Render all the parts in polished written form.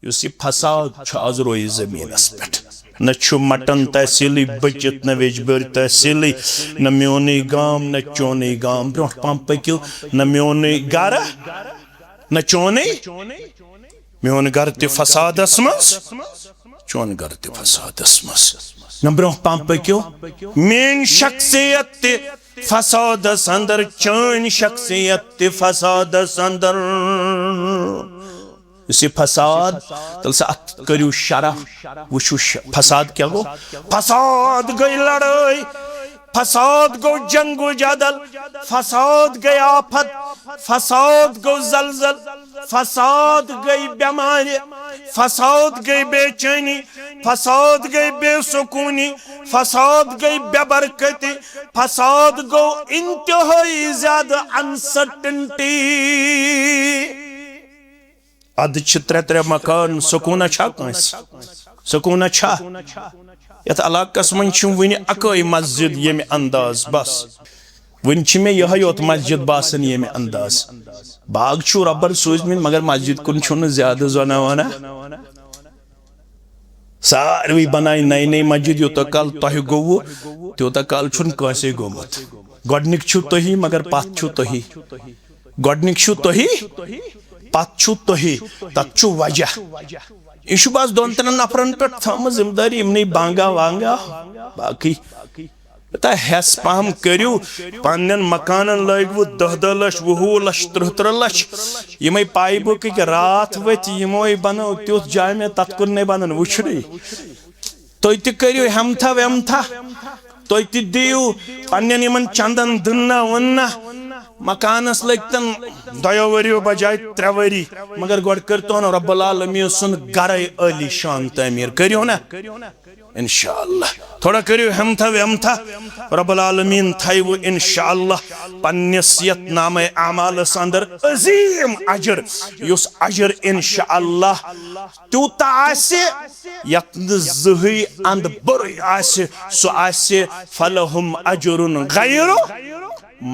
Use यह फसाद आज रोय जमीनस पे न मटन तहसील बचित न वेजबर तहसील न मोन गाम न चोन गाम ब्रो पम पकू न मोन गर न चोन मोन गर त फसादस मज चोन गर त फसादस मज न ब्रो पम पकू मेन शख्सियत त फसादस अंदर चोन शख्सियत त फसादस अंदर इस फसाद तल से अत करू शरह वुशु फसाद क्या गो फसाद गई लड़ाई फसाद गो जंगो जदल फसाद गई आफत फसाद गो जलजल फसाद गई बीमारी फसाद गई बेचैनी फसाद गई बेसुकूनी फसाद गई बेबरकती फसाद गो इंतहाई ज्यादा अनसर्टेनिटी अद त्रे त्रे मकान सुकून सुकून यथ इलाकस मन वन अकई मस्जिद ये अंदाज बस वन मे यह योत मस्जिद बासन ये अंदाज बाग रबर सूजम मगर मस्जिद कुन ज्यादा जना वना सारे बनाई नई नई मस्जिद योत कल तह गो त्योत कल कंसे गोमुत गोडनिक तुही मगर पथ तुही गोडनिक तुही पत् तुही तत् वजह यह बस दोन तीन नफरन पे थम जिम्मेदारी इमन बांगा वांगा बाकी पता हेस पहम करू पन्न मकान लगव 10-10 लक्ष 20 लक्ष 30 लक्ष यम पाइबुक रात वत यमो बनो तुथ जाय में तत् कुन नहीं बनन वुचनी तुम तू हमथा वेमथा तुम दियो पन्न यमन चंदन दुन्ना वन्ना मकानस लगतन 2 वरियो बजाय 3 वरी मगर गोड करतो न रब्बुल आलमीन सुन घर अली शान तमीर करियो ना इंशाअल्लाह थोड़ा करियो हमथा वेमथा रब्बुल आलमीन थाइव इंशाअल्लाह पन्नसियत नामे अमाल अंदर अजीम अजर युस अजर इंशाअल्लाह तूता आसे यत जही अंद बरई आसे सो आसे फलहुम अजरुन गैरु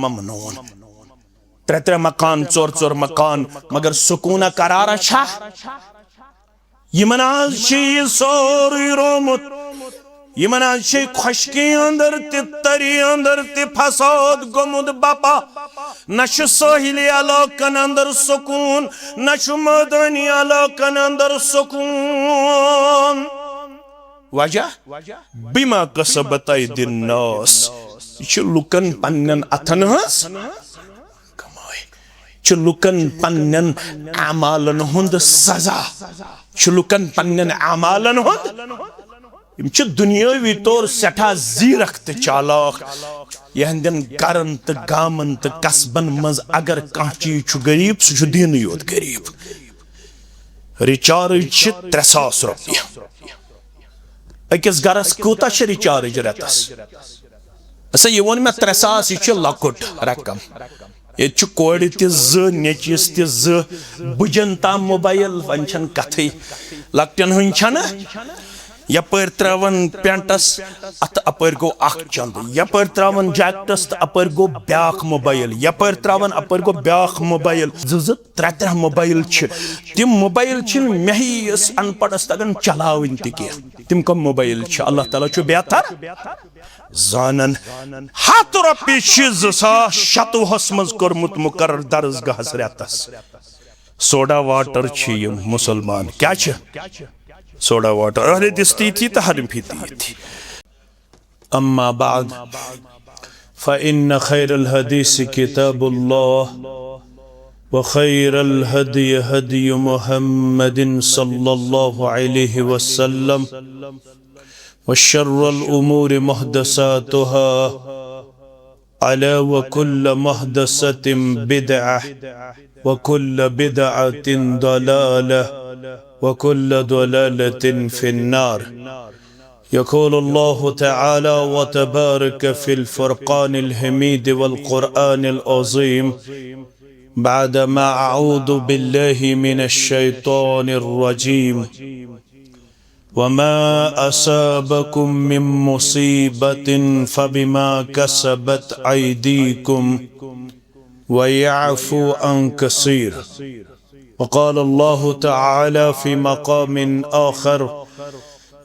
ममनून 3 मकान 4 मकान मगर सुकून करारा छा यमन सोरी रोमुत यमन खुशकी अंदर तरी अंदर फसाद गोमुद बापा न साहिली इलाकन अंदर सुकून न मैदानी इलाकन अंदर सुकून वजह बिमा कसबत अयदीन नास लुकन पन्न अथन लुकन पन्न अमालन हुंद सजा लुकन पन्न अमालन हुंद दुनियावी तौर सठा जीरख तो चालाक यहंदन गरन तो गामन तो कस्बन मज अगर कह चीज गरीब सह दिन योत गरीब रिचार्ज 300 रुपये अकिस गरस कूता रिचार्ज रेतस ऐसा ये वो मैं 300 यह लकुट रकम ये कोड़ तचीस तुजन ताम मोबाइल वन कथ लकटन हन यपर त्रावन पेंटस अत अपर गो चंद यपर त्रावन जैकेटस तो अपर गो ब्याख मोबाइल यपर त्रावन अपर गो ब्याख मोबाइल 2-3 मोबाइल तिम मोबाइल मे ही अनपढ़स तगन चलावन तिम कम मोबाइल अल्लाह ताला बेहतर जानन 100 रुपये 2027 मज कोर्मुत मुकर्रर दरसगाहस रेतस सोडा वाटर मुसलमान क्या सोडा वाटर अरे दिस्ती थी तो हरम फीती थी अम्मा बाद फ़इन्न खैरल हदीस किताबुल्लाह व खैरल हदी हदी मुहम्मदिन सल्लल्लाहु अलैहि वसल्लम व शर्रल उमूर मुहदसातुहा अला व कुल्ल मुहदसतिन बिदअह व कुल्ल बिदअतिन दलालह वकुल्ल दलालतिन फिन्नार यक़ूल अल्लाहु तआला व तबारक फ़िल फ़ुरक़ानिल हमीद वल क़ुरआनिल अज़ीम बअदमा अऊज़ु बिल्लाहि मिनश शैतानिर रजीम वमा असाबकुम मिन मुसीबतिन फ़बिमा कसबत अयदीकुम व यअफ़ू अन कसीर وقال الله تعالى في مقام آخر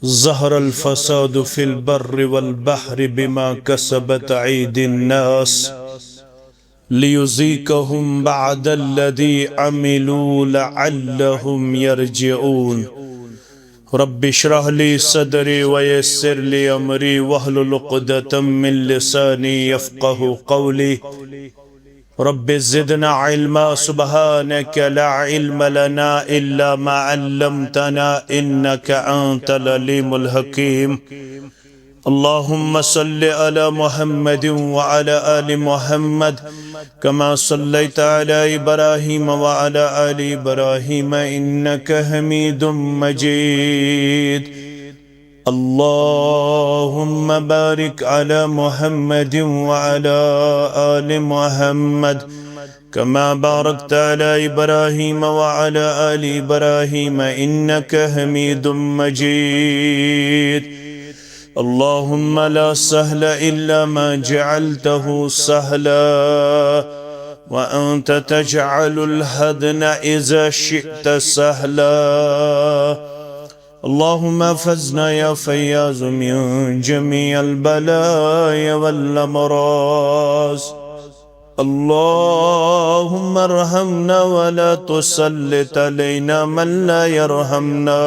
ظهر الفساد في البر والبحر بما كسبت أيدي الناس ليذيقهم بعد الذي عملوا لعلهم يرجعون رب اشرح لي صدري ويسر لي أمري واحلل عقدة من لساني يفقه قولي رب زدنا علما سبحانك لا علم لنا إلا ما علمتنا إنك أنت العليم الحكيم اللهم صل على محمد وعلى آل محمد كما صليت على إبراهيم وعلى آل إبراهيم إنك حميد مجيد اللهم بارك على محمد وعلى آل محمد كما باركت على إبراهيم وعلى آل إبراهيم إنك حميد مجيد اللهم لا سهل إلا ما جعلته سهلا وأنت تجعل الحزن إذا شئت سهلا اللهم احفظنا يا فياض من جميع البلايا والأمراض اللهم ارحمنا ولا تسلط علينا من لا يرحمنا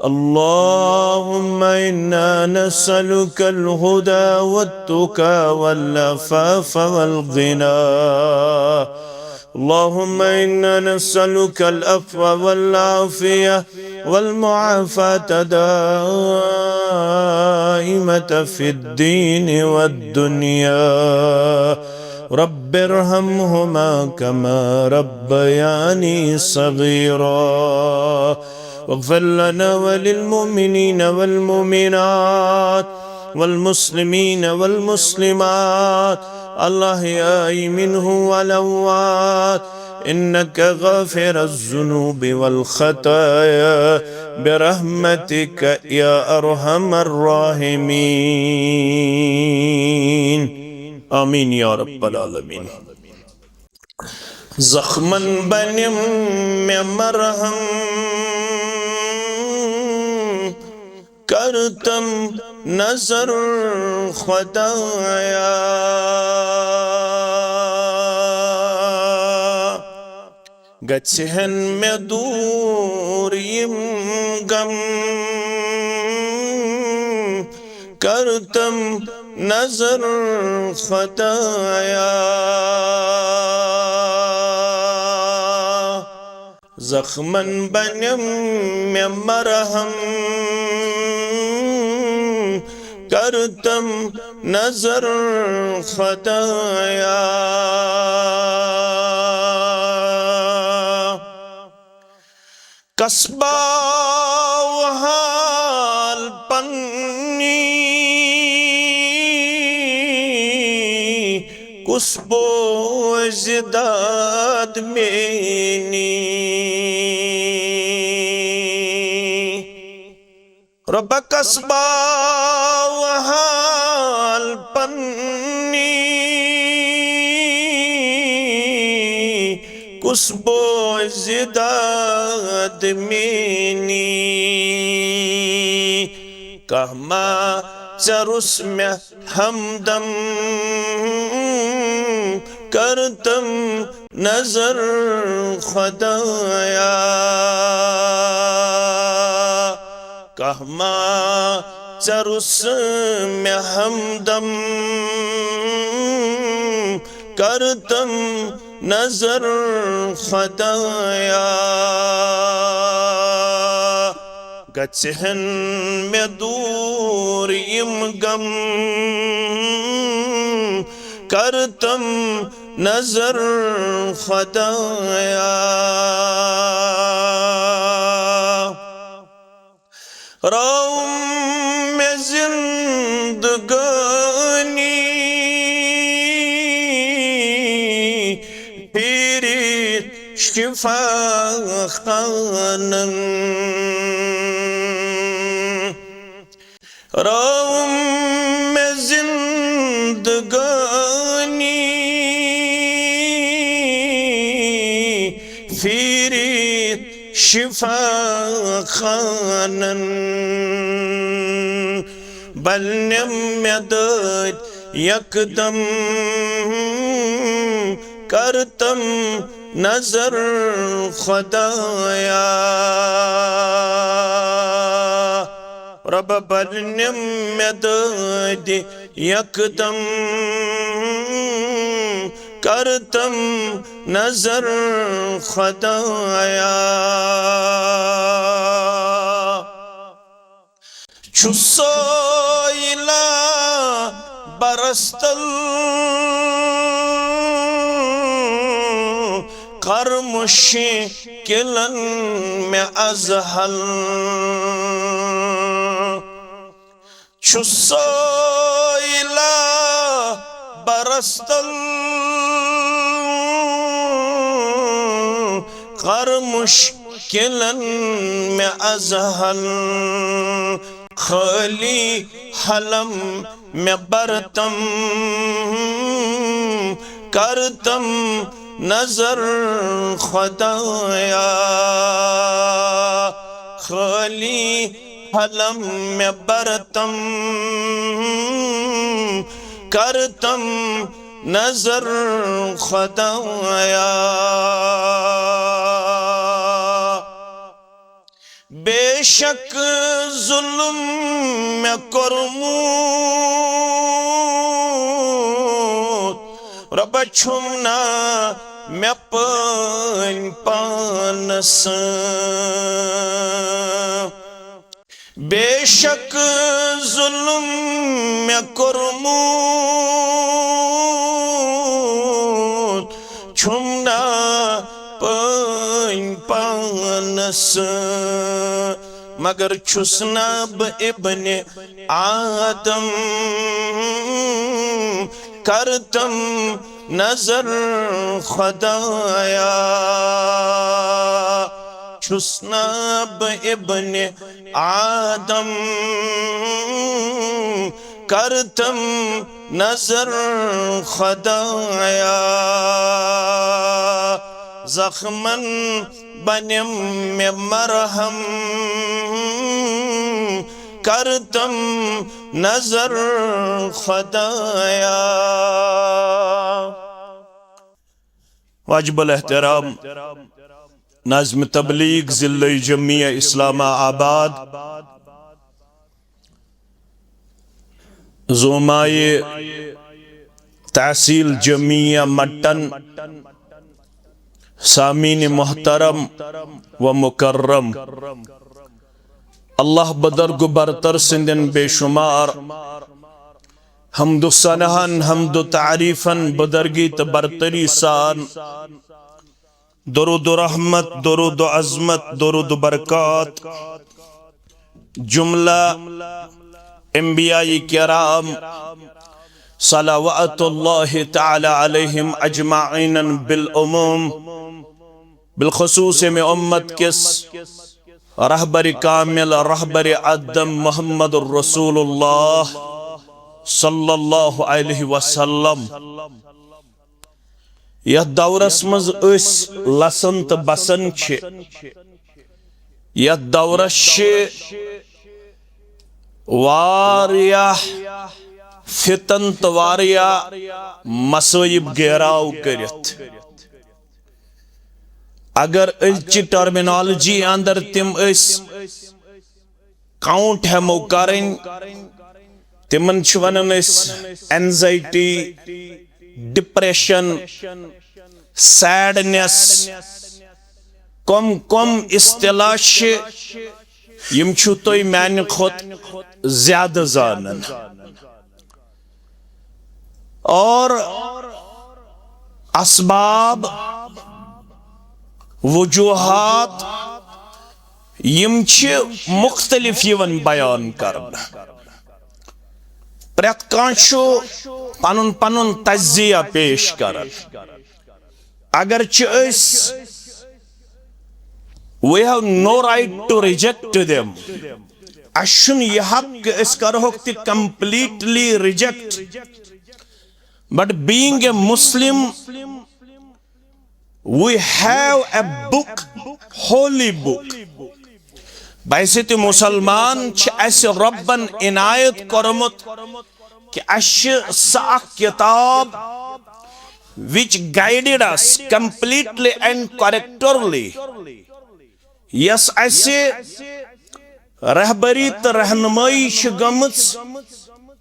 اللهم إنا نسألك الهدى والتقى والعفاف والغنى اللهم إنا نسألك العفو والعافية والمعافاة دائمة في الدين والدنيا رب ارحمهما كما ربياني صغيرا واغفر لنا وللمؤمنين والمؤمنات والمسلمين والمسلمات الأحياء منهم والأموات إنك غافر الذنوب والخطايا برحمتك يا أرحم الراحمين آمين يا رب العالمين زخمن بنم میں مرہم کرتم نظر خدایا گچھن میں دور یم غم کرتم نظر خدایا زخمن بنم میں مرہم کرتم نظر خدایا قصبہ و حال پنی کسبو ازداد مینی رب قصبہ و حال پنی کسبو ازداد مینی کہما چرس میں ہمدم کرتم نظر خدایا کہما چرس میں ہمدم کرتم نظر خدایا گچھن میں دور یم غم کرتم نظر خدایا روم میں زندگانی پیری شفا خانن روم میں زندگانی शिफा खानन बलनम मेदद यकदम करतम नजर खुदाया रब बलनम मेदद यकदम करतम नजर खुदाया छुसोइला बरस्तल करमुशी किलन में अजहल छुसोइला बरस्तल करमुश किलन में अजहल खाली हलम में बरतम करतम नजर खुदाया खाली हलम में बरतम करतम नजर खुदाया बेशक जुल्म में कुर्मूत रब छुमना में पन पानस बेशक जुल्म में कुर्मूत छुमना पन पानस मगर छुसना इब्ने आदम करतम नजर खुदाया छुसना इब्ने आदम करतम नजर खुदाया जख्मन बनम में मरहम करतम नजर खुदाया वाजिबुल एहतराम नाज़्म तबलीग ज़िला जमिया इस्लामाबाद ज़ोमाए तहसील जमिया मट्टन सामीन मोहतरम व मुकर्रम अल्लाह बदर्ग बरतर सिंदन बेशुमार हमदु सनहन हमदु तारीफन बदरगी त बरतरी सान दरुद रहमत दरुद अज़मत दरुद बरकत जुमला अंबियाई किराम सलावतुल्लाहि तआला अलैहिम अजमाइन बिल उमूम बिलखुसूस में उम्मत किस रहबर कामिल रहबर आदम मोहम्मद रसूलुल्लाह सल्लल्लाहु अलैहि वसल्लम यह दौरस मज लसन तो बसन यह दौरस वारियाह फितन तो वारिया मसोइब घेराव करित अगर अजि टर्मिनोलॉजी अंदर तिम काउंट हेमो करें तिमन वनान एंजाइटी डिप्रेशन सैडनेस कम कम इस्तिलाह यम छु तुई मान खुद ज्यादा जानन और असबाब वजूहात यम मुख्तलिफ यवन बयान करना प्रत कांशु पनुन पनुन तज्जिया पेश करन अगर we have no right to reject them ashun ye hak is karhok ti completely reject but being a Muslim we have a book holy book बैसित मुसलमान रब्बन इनायत करमुत कि सा किताब which guided us completely and correctly yes ऐसे रहबरी तो रहनुमाई गमच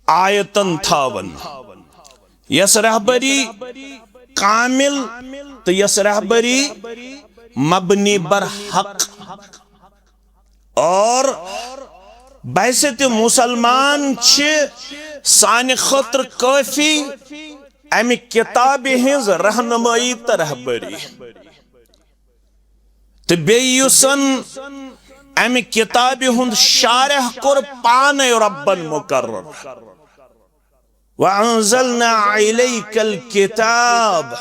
आयतन थावन यस रहबरी कामिल तो यस रहबरी मबनी बर हक और बैसित मुसलमान साने खतर काफी अमि किताब हिंज रहनुमाई तो रहबरी तो बेयुसन अमि किताब हुंद शारह कोर पाने रब्बन मुकर्रर वअंज़लना इलैकल किताब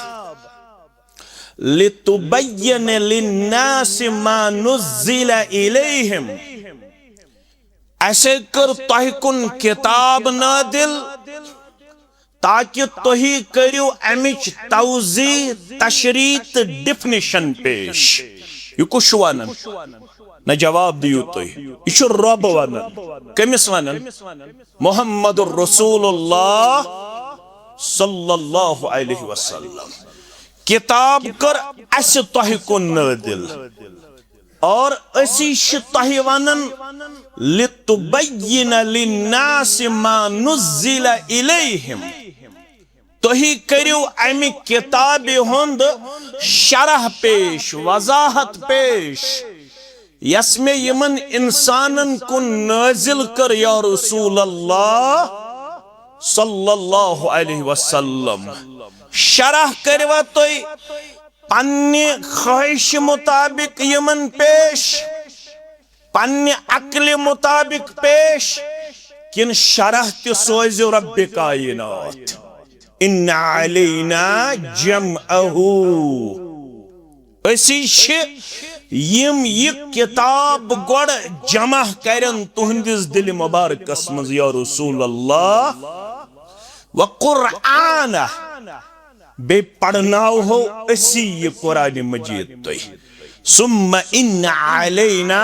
लितुबय्यन लिन्नासि मा नुज़्ज़िला इलैहिम ऐसे कर तोहिकुन किताब नादिल ताकि तोही करियो अमिच तौज़ी तशरीत डिफिनिशन पेश यह कुछ वानन न जवाब दियो तो यह रब वानन कमिस वानन मुहम्मदुर रसूलुल्लाह सल्लल्लाहु अलैहि वसल्लम किताब कर अस तोहि कुन नादिल और असी तोहि वानन लितुबय्यिन लिन्नासि मा नुज़्ज़िला इलैहिम तोही करियो अमि किताब हुंद शरह पेश वजाहत पेश यस्मे यमन इंसानन कुन नाजिल कर या रसूल अल्लाह सल्लल्लाहु अलैहि वसल्लम शरह करवा तो पन्ने ख्वाहिश मुताबिक यमन पेश पन्ने अक्ल मुताबिक पेश किन शरह ते सोजो रब्बे कायनात इन्ना अलैना जमअहू असी यम यह किताब गोड़ जमा करन तुहंदिस दिल मुबारकस मज या रसूल अल्लाह व कुरआन बे पढ़नाव हो असी ये कुरान मजीद तो सुम्मा इन्ना अलैना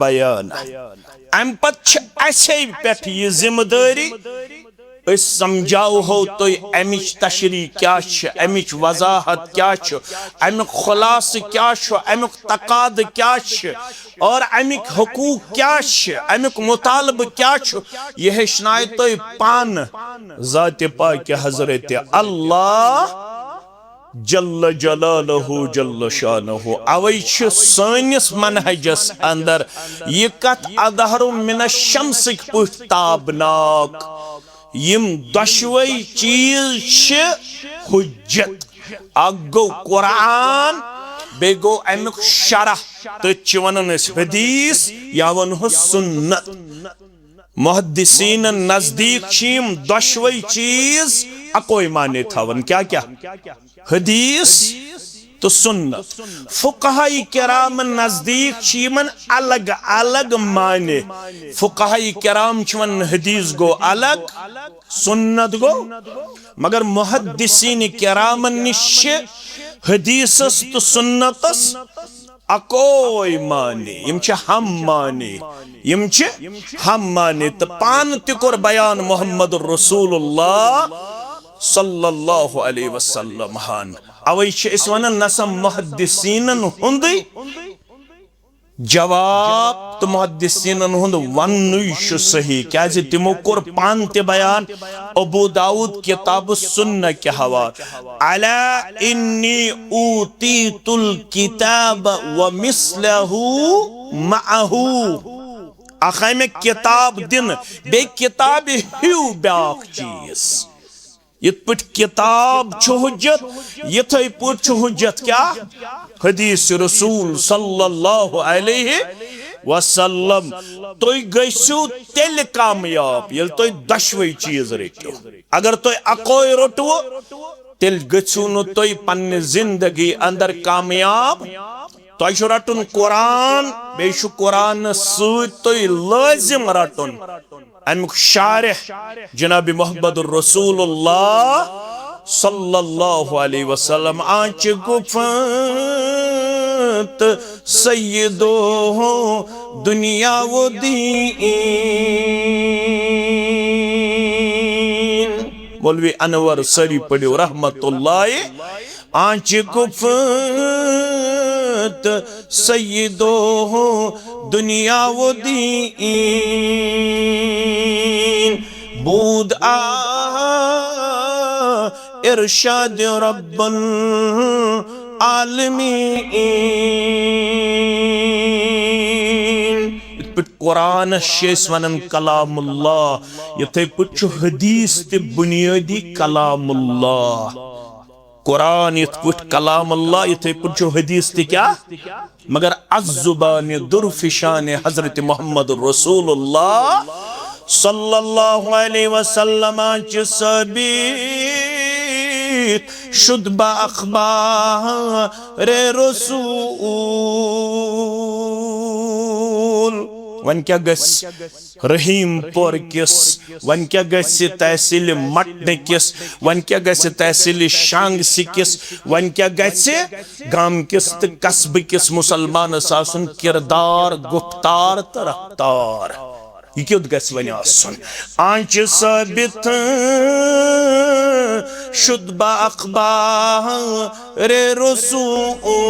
बयान अम पत ऐसे पेट ये जिम्मेदारी समझाओ हो तो अमिच तशरी क्या अमिच वजाहत क्या अमुक खुलास क्या अमुक तकाद क्या और अमिक हकूक क्या अमुक मुतालब क्या यह हेचनाय तो पान ज़ात पाक हजरत अल्लाह जल्ल जलालहु जल्ल शानहु अवै सानिस मनहजस अंदर यह कत अदहरु मिन शम्स ताबनाक यम दशवई चीज हुज्जत अक गो कुरान बे गो अमुक शरह तो वनन हदीस या वन सुन्नत मुहद्दिसीन नजदीक दशवई चीज अकोई माने थावन क्या क्या हदीस तो सुन्नत फुकहाई किराम नजदीक यमन अलग अलग माने फुकहाई किराम वन हदीस गो अलग सुन्नत गो मगर मुहद्दिसीन किराम निश हदीसस तो सुन्नतस अकोई माने हम माने तो पान तिकुर बयान मोहम्मद रसूलुल्लाह सल्लल्लाहु अलैहि वसल्लम हान अवै वन नसम मुहद्दिसीनन हुंद जवाब तो मुहद्दिसीनन हुंद वन्नुई सही क्या तिमो कोर पान ते बयान अबू दाऊद किताब सुन्नह के हवा अला इन्नी ऊतीतुल किताब व मिस्लहु मअहू आखा में किताब दिन बे किताब हिउ ब्याख चीज इत पट किताब हुज्जत यथै पट हुज्जत क्या हदीस रसूल सल्लल्लाहु अलैहि वसल्लम तुई गइसु तेल कामयाब यल तुई दशवई चीज रटो अगर तुई अकोई रटो तेल गछु न तुई पन्ने जिंदगी अंदर कामयाब तुई छु रटुन कुरान बेशु कुरान सूत तुई लाजिम रटुन अमुक शारिह जनाब मोहम्मद रसूलुल्लाह सल्लल्लाहु अलैहि वसल्लम आंच गुफन सय्यदो दुनिया व दीन। मौलवी अनवर सरी पढ़ो रहमतुल्लाह आंच गुफ्त सय्यदो दुनिया व दीन। बूद आ इरशाद रब्बुल आलमीन। कुरान वन कलामुल्लाह यथे पु हदीस ते बुनियादी कलामुल्लाह। कुरान यथ पुट कलामुल्लाह यथे पुट हदीस ते क्या मगर अज़्ज़ुबान दुरफिशान हजरत मोहम्मद रसूलुल्लाह सल्लल्लाहु अलैहि वसल्लम सबीत शुद्बा अखबार रसूल। वन क्या गस रहीम पोर किस, वन क्या गस तहसील मटन किस, वन क्या गस तहसील शांग सिकिस, वन क्या गस गाम किस तो कस्ब किस मुसलमान सासन किरदार गुफ्तार तो रफ्तार। यह क्यों गस वन आसन आंच साबित शुद्बा अखबार रसूल।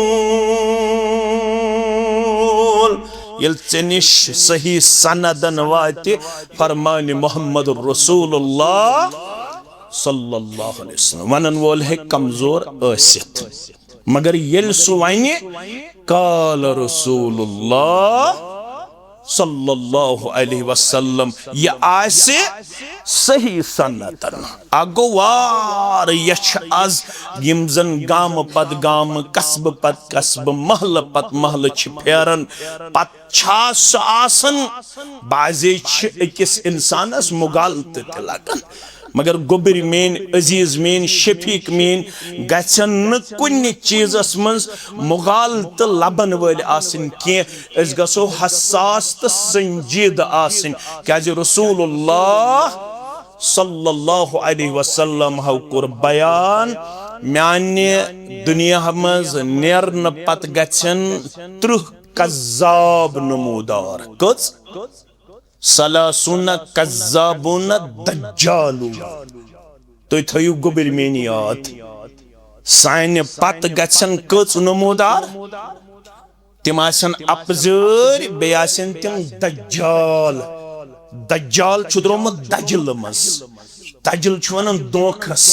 यल निश सही सनदन वाति फरमान मोहम्मद रसूलुल्लाह सल्लल्लाहु अलैहि वसल्लम। वनन वोल है कमजोर आसित मगर यल सु वने काल रसूलुल्लाह सल्लल्लाहु अलैहि वसल्लम ये आसे सही सनदन अगो वार यछ आज यमजन गाम पद गाम कस्ब पद कस्ब महल पद महल छ फेरन पत छास आसन बाजे छ अकिस इंसानस मुगालत ते लगन मगर गोबर मेन अजीज मेन शफीक मेन गन कुन चीजस मज मुगाल तो लबन वल आसिन के गो हसास तो संजीद आसिन क्या रसूलुल्लाह सल्लल्लाहु अलैहि वसल्लम हाउ कुर बयान म्याने दुनिया मज नेरन पत गन 30 कज़्ज़ाब नमूदार कस सलासुन कज़्ज़ाबुन दज्जालू। तो थयु गोबर मेन याद साइन पत गन कच नमूदार तिम आसन अपजर बे आसन तिम दज्जाल। दज्जाल छु द्रोमुत दजल मज दजल छु वनान दोखस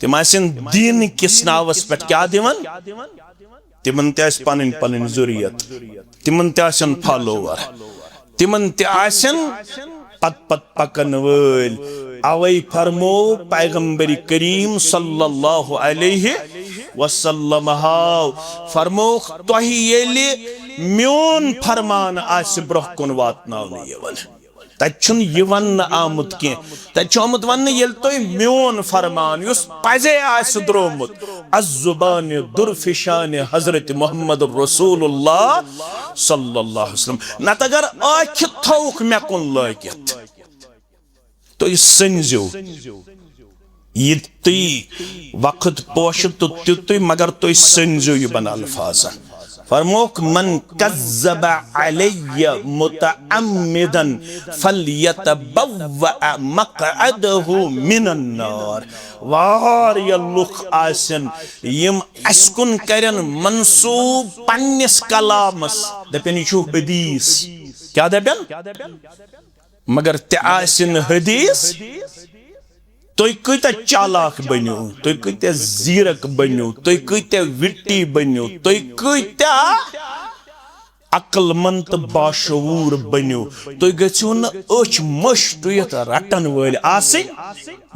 तिम आसन दीन किस नावस पे क्या दिवन तिमन ते पन पन जुरियत तिमन ते फॉलोवर तिमन ते पत पत पकन वल अवै फरमो पैगंबर करीम सल्लल्लाहु अलैहि वसल्लम हाव फरमो तोहि येले म्योन फरमान आस ब्रोह कुन वातनावने यवन तछुन यवन आमुत के तछुमत वन यल तो म्योन फरमान युस पजे आस द्रोमुत अज़्ज़ुबान दुरफिशान हजरत मोहम्मद रसूलुल्लाह सल्लल्लाहु अलैहि वसल्लम नत अगर आँख थौक मे कुन लगित तो सनजो ये तुई वक्त पोश तो तुई मगर तुई सनजो ये बना अल्फाजन फरमोक मन कज़्ज़ब अलैय मुतअम्मिदन फल्यतबव्व मक़अदहु मिनन नार। वार या लुख आसन यम अस्कुन करन मंसूब पन्निस कलामस दपन यह हदीस क्या दपन मगर ते आसन हदीस तुई कत चालाक बनो तुई कत जीरक बनो तुई कत विट्टी बनो तुई कत अक्लमंद बाशऊर बनो तुई गो न अच मश तुत रटन वल आसिन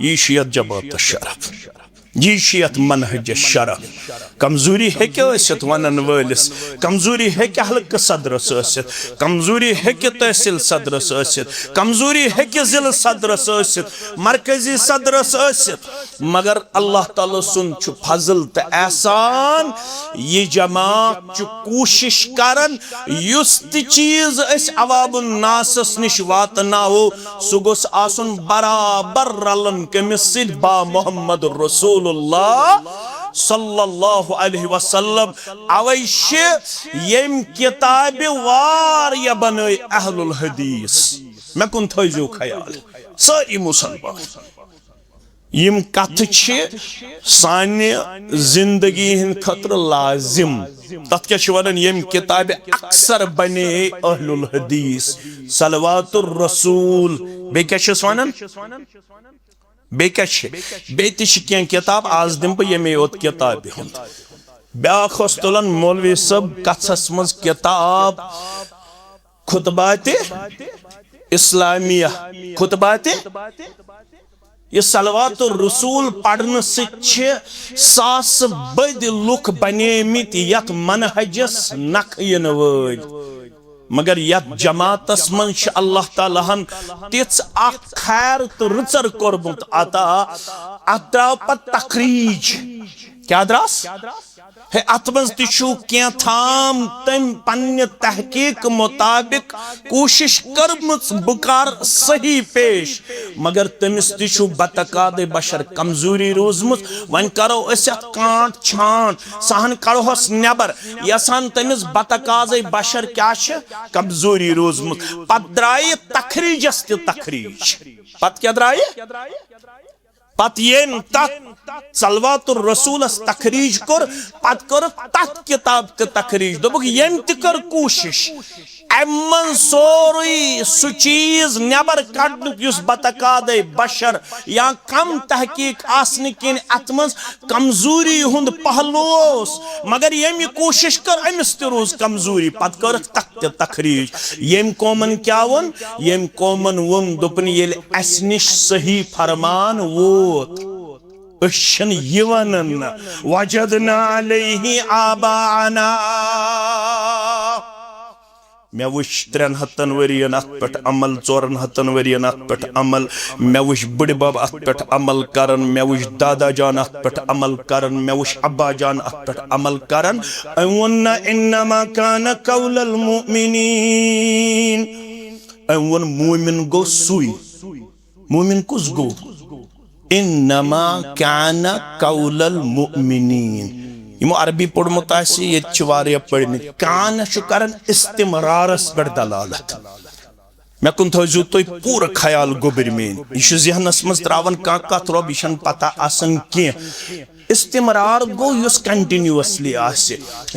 यह जमात शरफ यह मनहज शरफ। कमजोरी हेत वन वलिस कमजोरी हे हल्क सदरस कमजोरी हे तहसील सदरस कमजोरी हे जिल सदरस मरकजी सदरस मगर अल्लाह ताला सुन फजल तो एहसान यह जमात कोशिश करन युस चीज अवाबुन नासस निश वातनाओ सह गोस आसन बराबर रलन कमिस बा मोहम्मद रसूलुल्लाह सल्लल्लाहु अलैहि वसल्लम अवश्य यम किताब वारिया बनय अहलुल हदीस मैं कुन थो ख्याल सारी मुसलमान यम कथ साने जिंदगी हिंद खतर लाजिम तथ क्या वन यम किताब अक्सर बने अहलुल हदीस सलवातुर रसूल बे क्या वन बे क्या किताब आज दिम बह यमे योत किताब हुंद ब्याख तुलान मौलवी सब कथस मज किताब खुतबात इस्लामिया खुतबात ये सलवातुर रसूल पढ़ने सास बद लुक बनेमित यत मनहजस नख इन वल मगर यत जमातस मन अल्लाह ताला हन तिच खैर तो रुचर कोरमुत अता अत्राव पत तखरीज क्या द्रास है अतमज तिशु क्या थाम तम पन्य तहकीक मुताबिक कोशिश करमुत बुकार सही पेश मगर तमिस तिशु बतकाद बशर कमजोरी रोजमुत वन करो अत कांट छांट सहन कड़ोहस नबर यसान तमिस बतकाज बशर क्या कमजोरी रोजमुत पत द्राय तखरीजस तखरीज पत क्या द्राय पत ये सलवातुर रसूलस तखरीज कर पत कर तथ किताब के तखरीज दोबुक यम त कर कोशिश अमन सोरी सु चीज नबर कड़नुक बतकाद बशर या कम तहकीक आसने किन अत मज कमजोरी हुंद पहलुस मगर यम कोशिश कर अमिस त रोज कमजोरी पत कर तथ तखरीज यम कौमन क्या वन यम कौमन वन दोपन येल अस निश सही फरमान वोत अशन यवनन वजदना अलैहि आबाना मे वुश 300 वरियन अत पे अमल 400 वरियन अत पे अमल मे वुश बड़ बब अत पे अमल करन मे वुश दादा जान अत पे अमल करन मे वुश अब्बा जान अत पे अमल करन अवन इन्नमा कान कौलल मुमिनीन अवन मोमिन गो सुई मोमिन कुस गो इन्नमा कान कौलल मुमिनीन यमो अरबी पढ़मुत ये पढ़ने कान कर इस्तिमरारस पे दलालत मे कुन थो तुम पूरा ख्याल गोबर मेन यह जहनस मज त्रावन कत रोब यह पता आसन कह इस्तिमरार गो युस कंटिन्यूअसली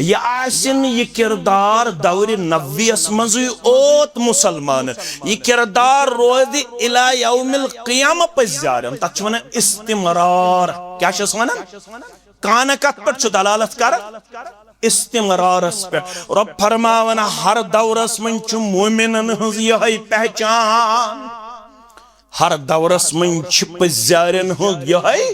यह किरदार दौर नब्बीस मज ओत मुसलमान यह किरदार रोद इला यौमिल क़ियामा पजार तथ वन इस्तिमरार क्या वन कान कत पे दलालत कर इस्तिमरारस पे रब फरमावन हर दौरस मन मोमिनन हज यही पहचान हर दौरस मन पजारन हज यही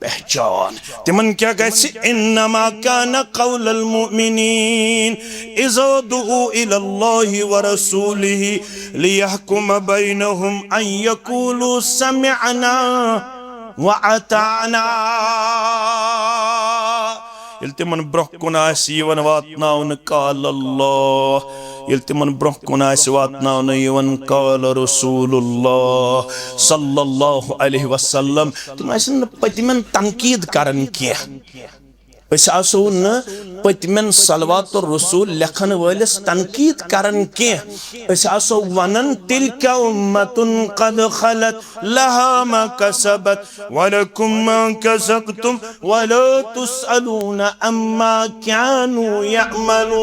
पहचान तिमन क्या गछि इन्नमा कान कौलल मुमिनीन इज़ा दुउ इलल्लाहि व रसूलिहि लियहकुम बैनहुम अन यक़ूलू समिअना व अताना तिमन ब्रोह कुन वातन काल अल्लाह तिमन ब्रोह कुन वातन काल रसूलुल्लाह सल्लल्लाहु अलैहि वसल्लम तिम पतिमन तनकीद करन कह आसो न पतिमन सलवातुर रसूल लेखन वलिस तनकीद करन कह आसो वनन तिलका उम्मतुन कद खलत लहा मा कसबत वलकुम मा कसबतुम वला तुसअलून अम्मा कानू यअमलून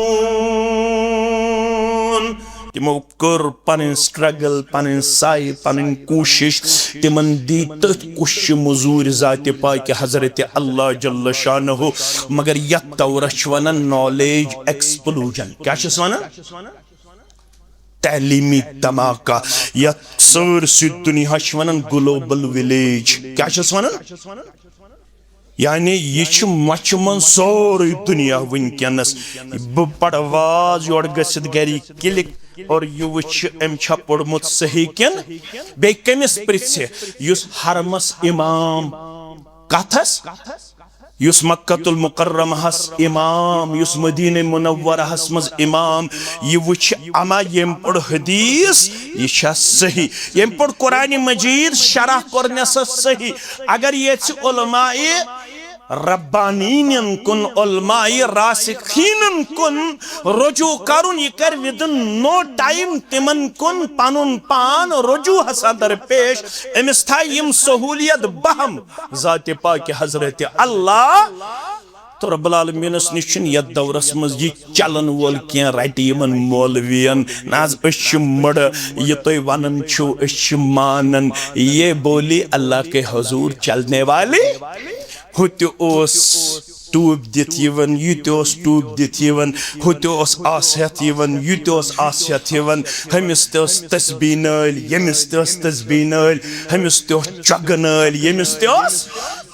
तिमो कर पन स्ट्रगल पन साई पन कोशिश तिमन दी तथ कुश मजूर जात पाक हजरत अल्लाह जल्ल शानहु मगर यत दौरस वन नॉलेज एक्सप्लोजन क्या वन तलीमी धमाका यत सरसी दुनिया वन ग्लोबल विलेज क्या वन यानी यह मच मन सोरी दुनिया वनकस बह पढ़ वाज योर गसित गरी क्लिक और यह वुच अम छा पढ़मुत सही किन बे कमिस पृछे युस हरमस इमाम कथस युस मक्कतुल मुकर्रमहस इमाम युस मदीने मुनव्वरहस मज इमाम यह वुच अमा यम पढ़ हदीस यह सही यम पढ़ कुरान मजीद शरह करनस सही अगर ये उलमाए रब्बानीन कुन उलमाए रासिखीन कुन रुजू करुन यह कर विदिन नो टाइम तिमन कुन पनुन पान रुजू हसा दरपेश अमिस था यम सहूलियत बहम ज़ात पाक हजरत अल्लाह तो रब्बुल आलमीनस निश यथ दौरस मज यह चलन वोल क्या रट यमन मौलवियन नाज मड़ यह तुम वनन मानन ये बोली अल्लाह के हुजूर चलने वाली हुत टूब दित यवन युत टूब दित यवन हुत आसियत यवन युत आसियत यवन हमिस तस्बीह नल यमिस तस्बीह नल हमिस चग नल यमिस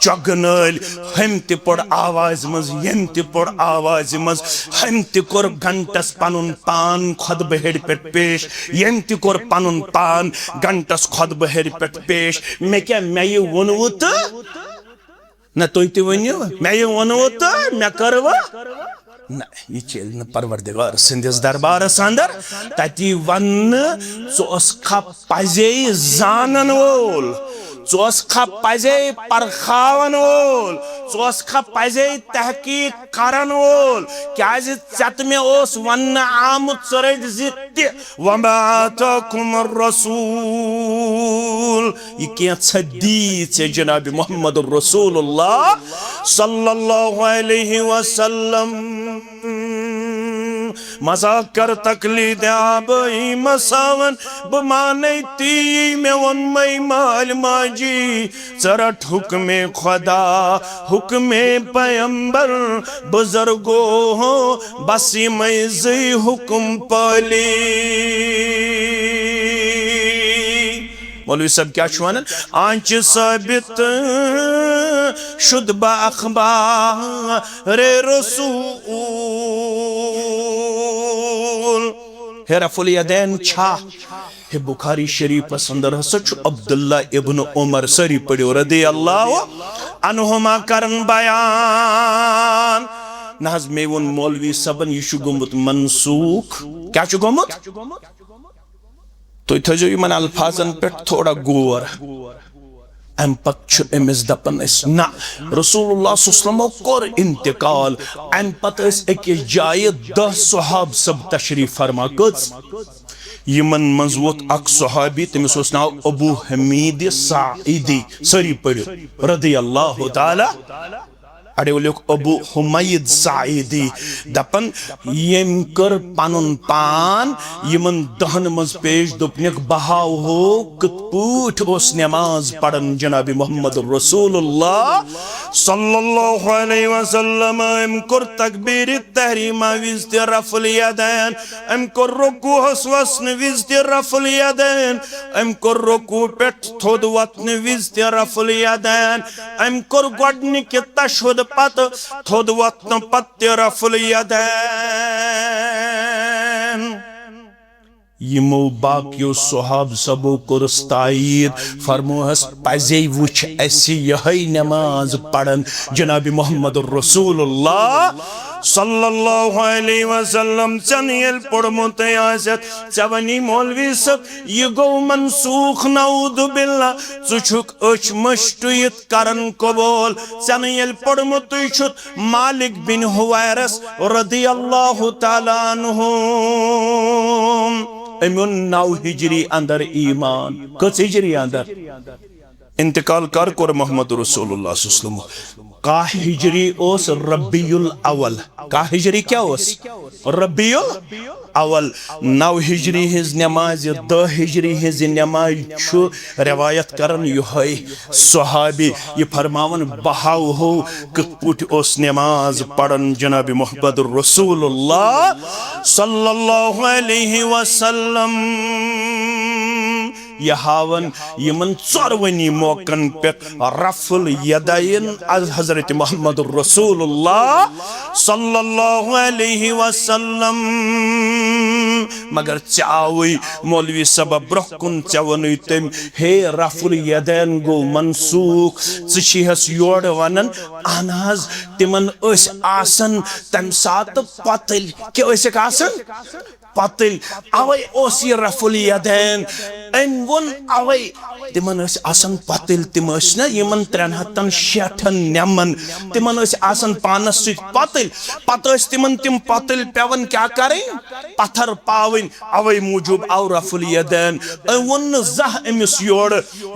चग नल हम तोड़ आवाज मज यम तोड़ आवाज मज हम तोर घंटस पनुन पान खुतब हेर पे पेश यम तोर पनुन पान घंटस खुतब हेर पे पेश मे क्या मे ये वोनवु तो न तुम तो वनो मे ये वोनवु तो मे करव न यह चल न परवरदिगार सिंदिस दरबारस अंदर तति वन खा पजे जानन वोल खा पजे परखावन वोल खा पजे तहकीक करन वोल क्या चत मे वन आमुत रट वमा आताकुम रसूल यह क्या दी जनाब मोहम्मद रसूलुल्लाह सल्लल्लाहु अलैहि वसल्लम मजाक कर तकलीद आबई मसावन बमाने ती में वन मई माल माजी चरट हुक्मे खुदा हुक्मे पैगंबर बुजुर्गो हो बसी मई जी हुक्म पाली मौलवी साहब क्या वन आंच साबित शुद्ध अखबार रसूल रफुल यदैन छा हे बुखारी शरीफ अंदर हसा अब्दुल्ला इब्न उमर सरी पढ़ो रदी अल्लाह अन्हुमा करन बयान नहज मे वोन मौलवी सबन यह गोमुत मनसूख क्या गोमुत तो थो इन अल्फाजन पे थोड़ा गौर अम पत अमिस दपन ना रसूलुल्लाह सल्लल्लाहु अलैहि वसल्लम कोर इंतकाल अम पत अकिस जाय 10 सहाब सब तशरीफ फरमा कज यमन मज वोत अख सहाबी तमिस ओस नाव अबू हमीद साइदी सरी पढ़ो रदी अल्लाह ताला अड़े लोग अबू हुमैद साइदी दपन यम कर पनुन पान यमन दहन मज पेश दोपनिक बहाव हो कत ओस नमाज पढ़न जनाब मोहम्मद रसूलुल्लाह सल्लल्लाहु अलैहि वसल्लम अम कर तकबीर तहरीमा विज ते रफुल यदैन अम कर रुकू वसन विज ते रफुल यदैन अम कर रुकू पे थोद वतन विज ते रफुल यदैन अम कर गोडनिक तशहुद पत थोद वतन पत रफुल यदैन यमो बाकियो सहाब सबो कुरस्तायद फरमोहस पजे वुच ऐसी यही नमाज पढ़न जनाब मोहम्मद रसूलुल्लाह सल्लल्लाहु अलैहि वसल्लम चनियल पढ़मुत आसत चवनी मौलवी सब ये गो मनसूख नऊदु बिल्ला चुछुक अच मष्टुयत करन कबूल चनियल पढ़मुत छुत मालिक बिन हुवैरस रदियल्लाहु ताला अन्हु अमुन 9 हिजरी अंदर ईमान कस हिजरी अंदर इंतकाल कर मोहम्मद रसूलुल्लाह सल्लल्लाहु अलैहि वसल्लम का हिजरी ओस रबीउल अवल का हिजरी क्या ओस रबीउल अवल 9 हिजरी हिज नमाज 10 हिजरी हिज नमाज छु रिवायत करन यही सहाबी ये फरमावन बहाव हो कत ओस नमाज पढ़न जनाब मोहम्मद रसूलुल्लाह सल्लल्लाहु अलैहि वसल्लम यहावन यमन चरवनी मौकन पे रफुल यदैन अज हजरत मोहम्मद रसूलुल्लाह सल्लल्लाहु अलैहि वसल्लम मगर चावई मौलवी सब ब्रकुन चवन तम हे रफुल यदैन गो मनसूख चीहस योड़ वनन अनाज तिमन आसन तम सात पतल क्या आसन पतिल अवै ओस ये रफुल यदैन अन वन अवै तिमन आसन पतिल तिम ना यमन 360 नेमन तिमन आसन पानस सु पतिल पत तिमन तिम पतिल पेवन क्या करें पत्थर पावन अवै मूजूब आव रफुल यदैन वन जह अमिस योर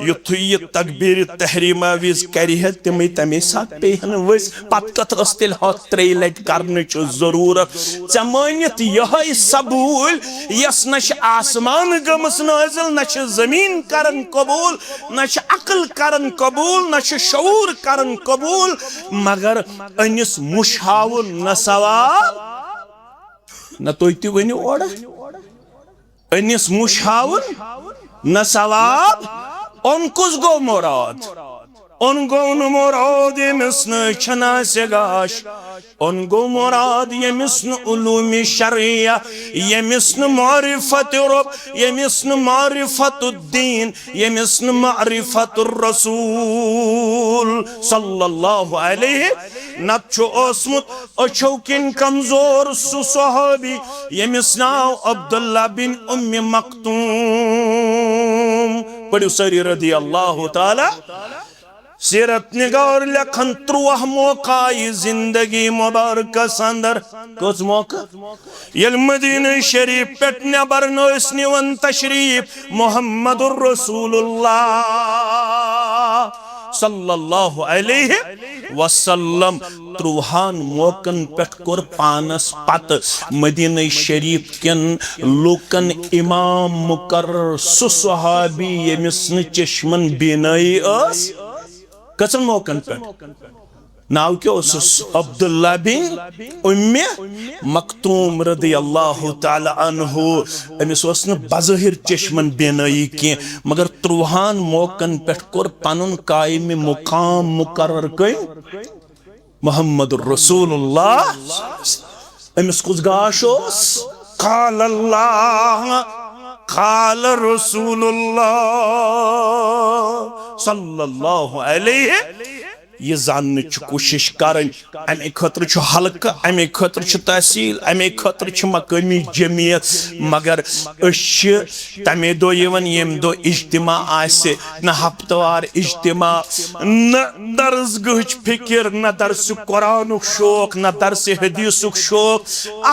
युथु ये तकबीर तहरीमा विज करी है तिम तमे साथ पेहन वस पत कत अस्तिल हत 3 लट करने च जरूरत चमानित यह सबूल यस नश आसमान गमस नाजिल नश जमीन करन कबूल नश अकल करन कबूल नश शऊर करन कबूल मगर अनिस मुशावन न सवाल न तो वनो ओर अनिस मुशावन न सवाल उनकुस गो मुराद उनको मुराद यमिस छना से गाश उनको मुराद यमिस उलूम शरिया यमिस मारिफत रब यमिस मारिफतुद्दीन यमिस मारिफतुर रसूल सल्लल्लाहु अलैहि नत्छु ओसमुत अछो किन कमजोर सु सहाबी यमिस नाव अब्दुल्ला बिन उम्म मक्तूम पढ़ो सरी रदी अल्लाह ताला सीरत निगार लखन 3 मौका जिंदगी मुबारक अंदर कुछ मौका यल मदीना शरीफ पेट नबर नस निवन तशरीफ मुहम्मदुर रसूलुल्लाह सल्लल्लाहु अलैहि वसल्लम 3 मौकन पेट कोर पानस पत मदीना शरीफ केन लोकन इमाम मुकर्रर सुसहाबी यमिस चश्मन बिनाई अस कसन मौकन पे नाव क्या अब्दुल्ला बिन उम्मे मक्तूम रदी अल्लाह ताला अन्हु अमिस बज़ाहिर चश्मन बेनाई की मगर 3 मौकन पे कोर पनुन कायम मुकाम मुकर्रर कई मुहम्मद रसूलुल्लाह अमिस कुछ गाश क़ाल अल्लाह क़ाल रसूलुल्लाह सल्लल्लाहु अलैहि ये जानने कोशिश करन अमे खतर हल्क अमे खतर तहसील अमे खतर मकामी जमीयत मगर तमे दो यम दो इज्तिमा आसे न हफ्तवार इज्तिमा न दर्सगह फिक्र न दर्स कुरान शौक न दर्स हदीस शौक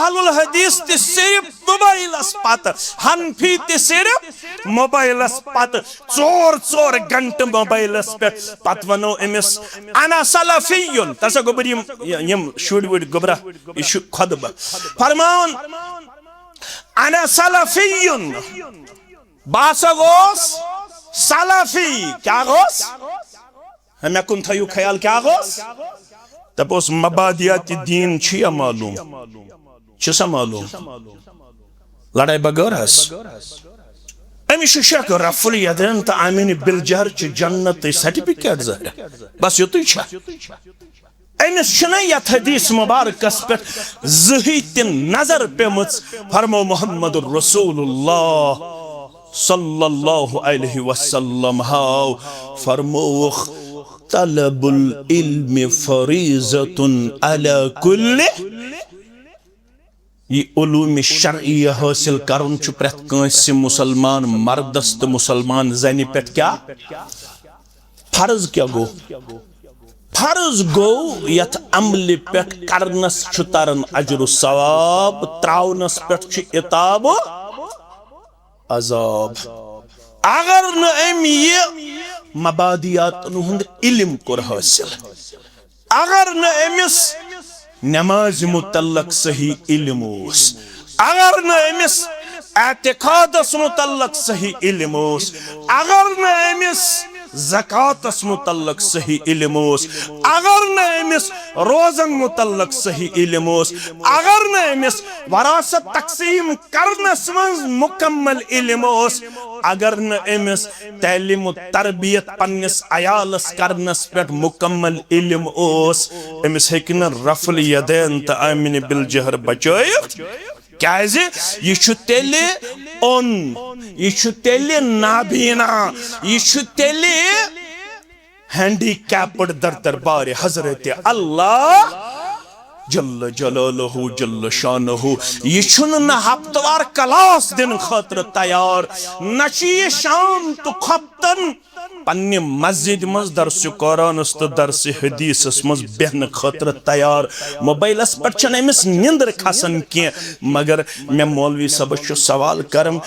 अहलुल हदीस ते सिर्फ मोबाइलस पत हनफी ते सिर्फ मोबाइलस पत 4 घंटे मोबाइलस पे पत वनो अमिस अना सलफियुन तसा गोबर यम शुड वुड गोबरा इशु खुतबा फरमान अना सलफियुन बासा गोस सलफी क्या गोस हम कुन थयु ख्याल क्या गोस तपोस मबादियात दीन छिया मालूम छसा मालूम लड़ाई बगरस अमिश शक रफुल यदैन त आमिन बिलजहर च जन्नत सर्टिफिकेट जहर बस युतुई छ अमिस छना यथ हदीस मुबारकस पे जही तिन नजर पेमच फरमो मुहम्मदुर रसूलुल्लाह सल्लल्लाहु अलैहि वसल्लम हाउ फरमो तलबुल इल्म फरीज़तुन अला कुल्लि ये उलूम शरइया हासिल करन छु प्रत कंस मुसलमान मर्दस तो मुसलमान जनि पे क्या फर्ज क्या गो फर्ज गो यथ अमल पे करनस छु तरन अजर सवाब त्रावनस पे छु इताब अजाब अगर न अम ये मबादियात हुंद इल्म कोर हासिल अगर न अमिस नमाज मुतल्लक सही इल्म अगर न अमिस एतिकादस मुतल्लक सही इल्म अगर न अमिस ज़कातस मुतल्लक सही इल्म अगर न अमिस रोज़न मुतल्लक सही इल्म अगर न अमिस वरासत तकसीम करनस मं मुकम्मल इल्म अगर न अमिस तैलीम तरबियत पन्निस अयालस करनस पे मुकम्मल इल्म अमिस हेकिन रफुल यदैन त आमिन बिलजहर बचायत क्याज ये छु तेले ओन ये छु तेले नाबीना ये छु तेले हैंडीकैप्ड दर दरबार हजरत अल्लाह जल्ल जलालहु जल्ल शानहु ये छुन न हफ्तवार क्लास दिन खातिर तैयार न ये शाम तो खप्तन पन्ने मस्जिद मज दर्स कुरानस तो दर्स हदीस मज बेहन खातिर तैयार मोबाइलस पर छन अमिस निंदर खसन के मगर मैं मौलवी सब सवाल करम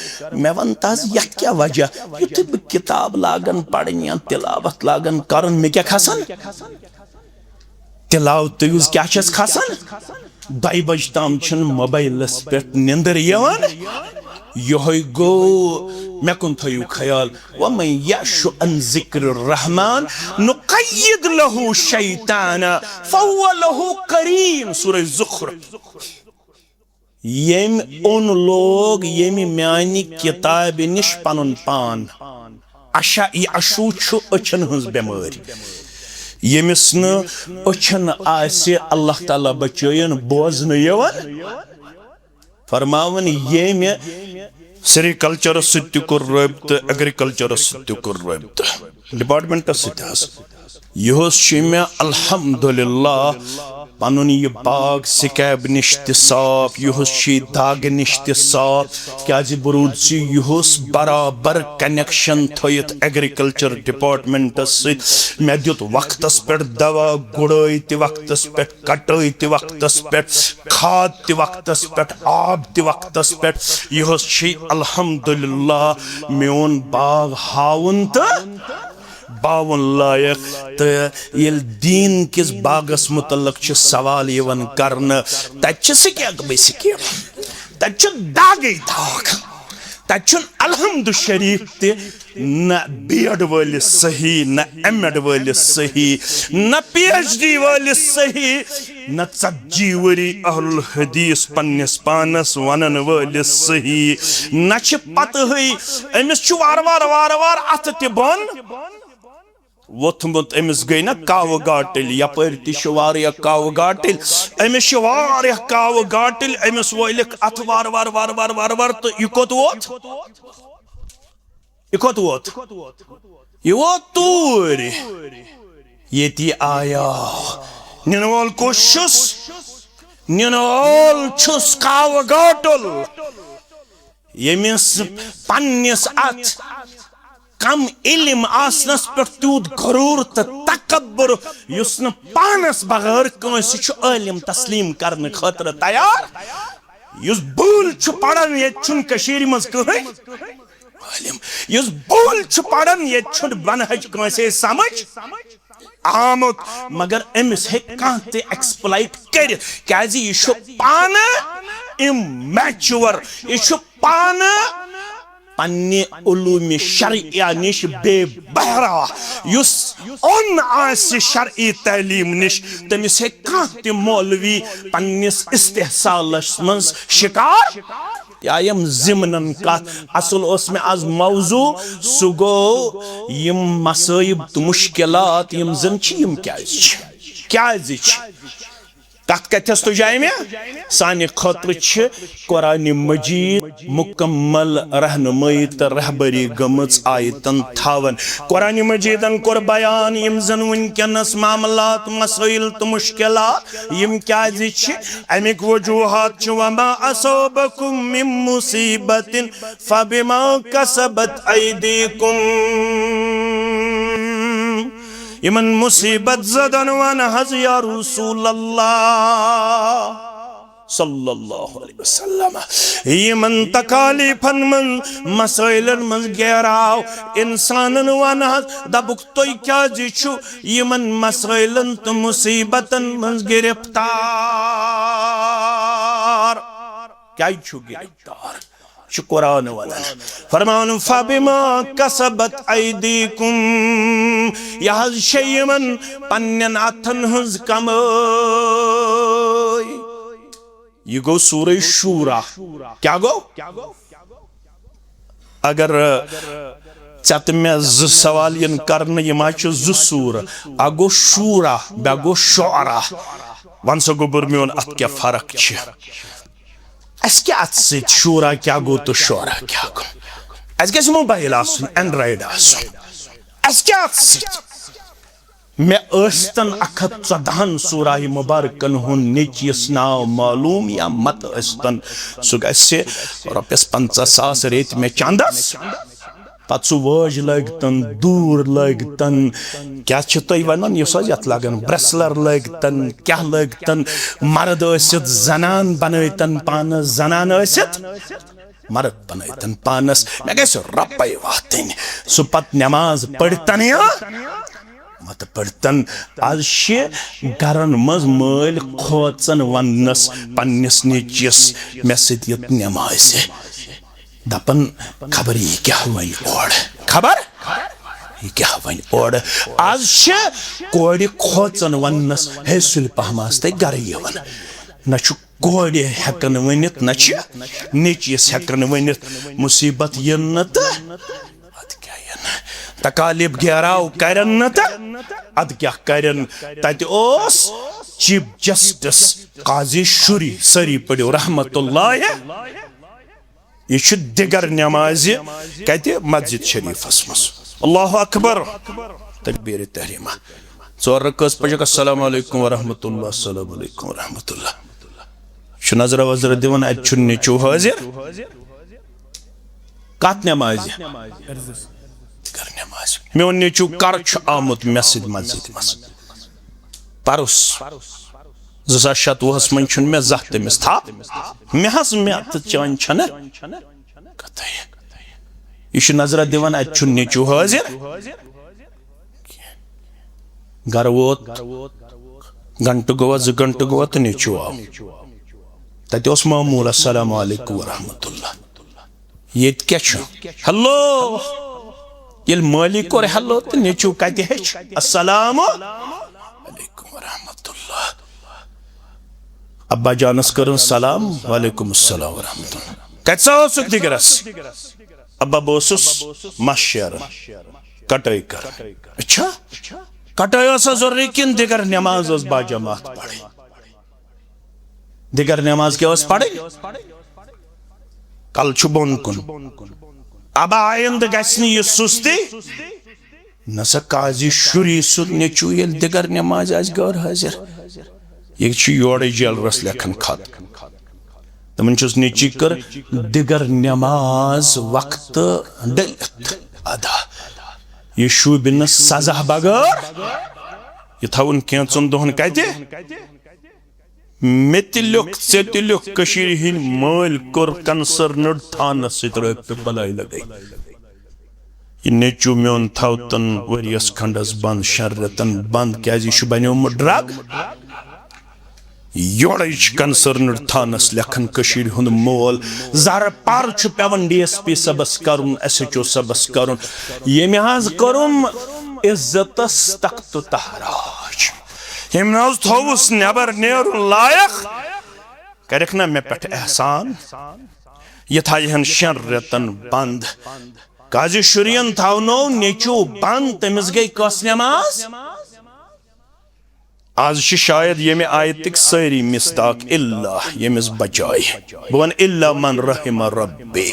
मैं वन ताज यह क्या वजह युथ किताब लागन पढ़न या तिलावत लागन करन मे क्या खसन तिलावत क्या खसन 2 बज ताम छन मोबाइलस पे निंदर यवन यह गो मे कुन थयु ख्याल वमन यशु अन जिक्र रहमान नुक़य्यिद लहु शैताना फहुव लहु करीन सूरह ज़ुख़्रुफ़ येम उन लोग येम म्यानी किताब निश पनुन पान अशा यशु छु अछन हंस बेमारी येमिस न अछन आसे अल्लाह ताला बचयन बोजन यवन फरमावन येम सेरिकल्चर सत्य कोर रब्त एग्रीकल्चर सत्य कोर रब्त डिपार्टमेंट सत्यास यहोस शिमे अल्हम्दुलिल्लाह पनुन ये बाग सिकैब निश्त साफ यहोस शी दाग निश्त साफ क्या जी बरूद सी यहोस बराबर कनेक्शन थयत एग्रीकल्चर डिपार्टमेंट सत मे दित वक्तस पे दवा गुड़ाई ते वक्तस पे कटाई ते वक्तस पे खाद ते वक्तस पे आब ते वक्तस पे यहोस शी अल्हम्दुलिल्लाह मेन बाग हावन तो बावन लायक तो येल दीन किस बागस मुतल्लक छ सवाल यवन करन तच सिकैग बेसिक तच दागे दाग तच अलहम्दु शरीफ ते न बीएड वाले सही न एमएड वाले सही न पीएचडी वाले सही न 40 वरी अहलुल हदीस पन्नस पानस वनन वाले सही न छ पत है अमिस छ वार वार वार वार अत ते बन वोथमुत अमिस गई ना काव गाटिल यपर तिशवार या काव गाटिल अमिस वार या काव गाटिल अमिस वोलिक अथ वार वार वार वार वार वार तो इकोत वोत ये वो तूर येती आया निनवाल कोशुस निनवाल छुस काव गाटिल यमिस पन्निस अथ कम इल्म आसनस पर तूत गरूर तो तकब्बुर युस्न पानस बगैर कंस छु इल्म तस्लीम करने खातिर तैयार युस बुल छु पढ़न ये छुन कशीर मज कहीं इल्म युस बुल छु पढ़न ये छुन बनहज कंसे समझ आमुत मगर एमिस हे कांते एक्सप्लॉइट कर क्याजी ये छु पान इमैच्योर ये छु पान पन्ने उलूम शरिया निश बेबहरा युस उन आसे शरई तालीम निश तमिस हे कांते मौलवी पन्निस इस्तेहसालस मंस शिकार यायम जिमनन का असल उसमें आज मौजू सुगो यम मसाइब तो मुश्किलात यम जन छी यम क्या तथ कथस तो जाए में सानि खतर कुरान मजीद मुकम्मल रहनुमाई तो रहबरी गमच आयतन थावन कुरान मजीदन कोर बयान यम जन वनकनस मामलात मसाइल तो मुश्किलात यम क्या अमिक वजूहात वमा असोबकुम मिन मुसीबतिन फबिमा कसबत ऐदीकुम इमन मुसीबत ज़दन वन हज़ या रसूल अल्लाह सल्लल्लाहु अलैहि वसल्लम इमन तकालीफन मन मसाइलन मन गहराव इंसानन वन हज़ दबुक तो क्या जिछु इमन मसाइलन तो मुसीबतन मन गिरफ्तार क्या छु गिरफ्तार कुरान वाला फरमान फबिमा कसबत ऐदीकुम यह शयमन पन्नन अथन हज कमाई ये गो सूरह शूरा क्या गो अगर चत में ज सवाल यन करन ये मा छु ज सूर अगो शूरा बगो शुअरा वन सो गो बुरमियोन अत क्या फर्क छ अस क्या अत सत शूरा क्या गो तो शुअरा क्या गो अस गस मोबाइल आसुन एंड्रॉइड आसुन अस क्या अत सत मे स्तन 114 सूरा मुबारकन हुन नेचियस नाव मालूम या मत स्तन सह गसे रॉपियस 50,000 रेत मे चंदस पत सह वज लगतन दूर लगतन क्या तुम वन यत लगन ब्रेसलर लगतन क्या लगतन मर्द यसित जनान बनतन पानस जनान यसित मर्द बनतन पानस मे गस रपे वातन सह पत नमाज पढ़तन मत पढ़तन आज गरन मज मल खोचन वनस पन्नस नेचियस मे सत नमाज दपन खबर यह क्या वन और खबर यह क्या वन और आज कोड़ खोचन वनस हे सुल पहमास ते गर यवन न कोड़ हेकन वनित न नेचियस हेकन वनित मुसीबत यन तो तकालिब घेराव करन न अद क्या करन तत चीफ जस्टिस काजी शुरी सरी पड़ो रहमतुल्लाह यह दिगर नमाज कत मस्जिद शरीफस मज अल्लाह अकबर तकबीर तहरीमा 4 रकात पढ़ अस्सलामु अलैकुम वरहमतुल्लाह अस्सलामु अलैकुम वरहमतुल्लाह नजर वजर दिवन अत नेचू हाजिर कत नमाज मोन नेचू कर आमुत मे मस्जिद मज परस 2027 मन मे जह तमिस था मे मे तो चान कत यह नजर दिवन अत नेचू हाजिर गर वोत घंट गोवा 2 घंट गोवा तो नेचू आव तत मामूल अस्सलामु अलैकुम वरहमतुल्लाह ये क्या हेलो ये मालिक और हेलो तो नेचू कत अस्सलामु अलैकुम वरहमतुल्लाह अब्बा जानस कर सलाम वालेकुम अस्सलाम वरहमतुल्लाह कत दिगरस अब्बा बोसुस मशर कटाई कर अच्छा कटाई जरूरी किन दिगर नमाज बाजमात पढ़े दिगर नमाज क्या पढ़े कल बोन कुन अब आयंद गि सुस्ती न सा काजी शुरी सुद नेचू ये दिगर नमाज आज गौर हाजिर यह योड़े जेलरस लेखन खत तमन नेची कर दिगर नमाज वक्त डलित अदा यह शूबिन सजा बगैर यह थवन कैंचन दोहन कत मे तुल्युक ऐ तुल्युक हिंद मल कोर कंसर्नड थानस सत बलाई लगे यह नेचू मोन थव तन वरियस खंडस बंद 6 रेतन बंद क्या बनोमुत ड्रग योड़े कंसर्नड थानस लेखन हुंद मोल जर पर पेवन DSP सबस कर SHO सबस कर यम करुम इज्जतस तख्त तहराज यम थोस नबर नेर लायक करक ना मे पे एहसान यह थाहन 6 रेतन बंद काजी शुरियन थवनो नेचू बंद तमिस गई कस नमाज आज शायद ये में आयतिक सारी मिस्ताक इल्ला यमिस बचाई बवन इल्ला मन रहिम रब्बी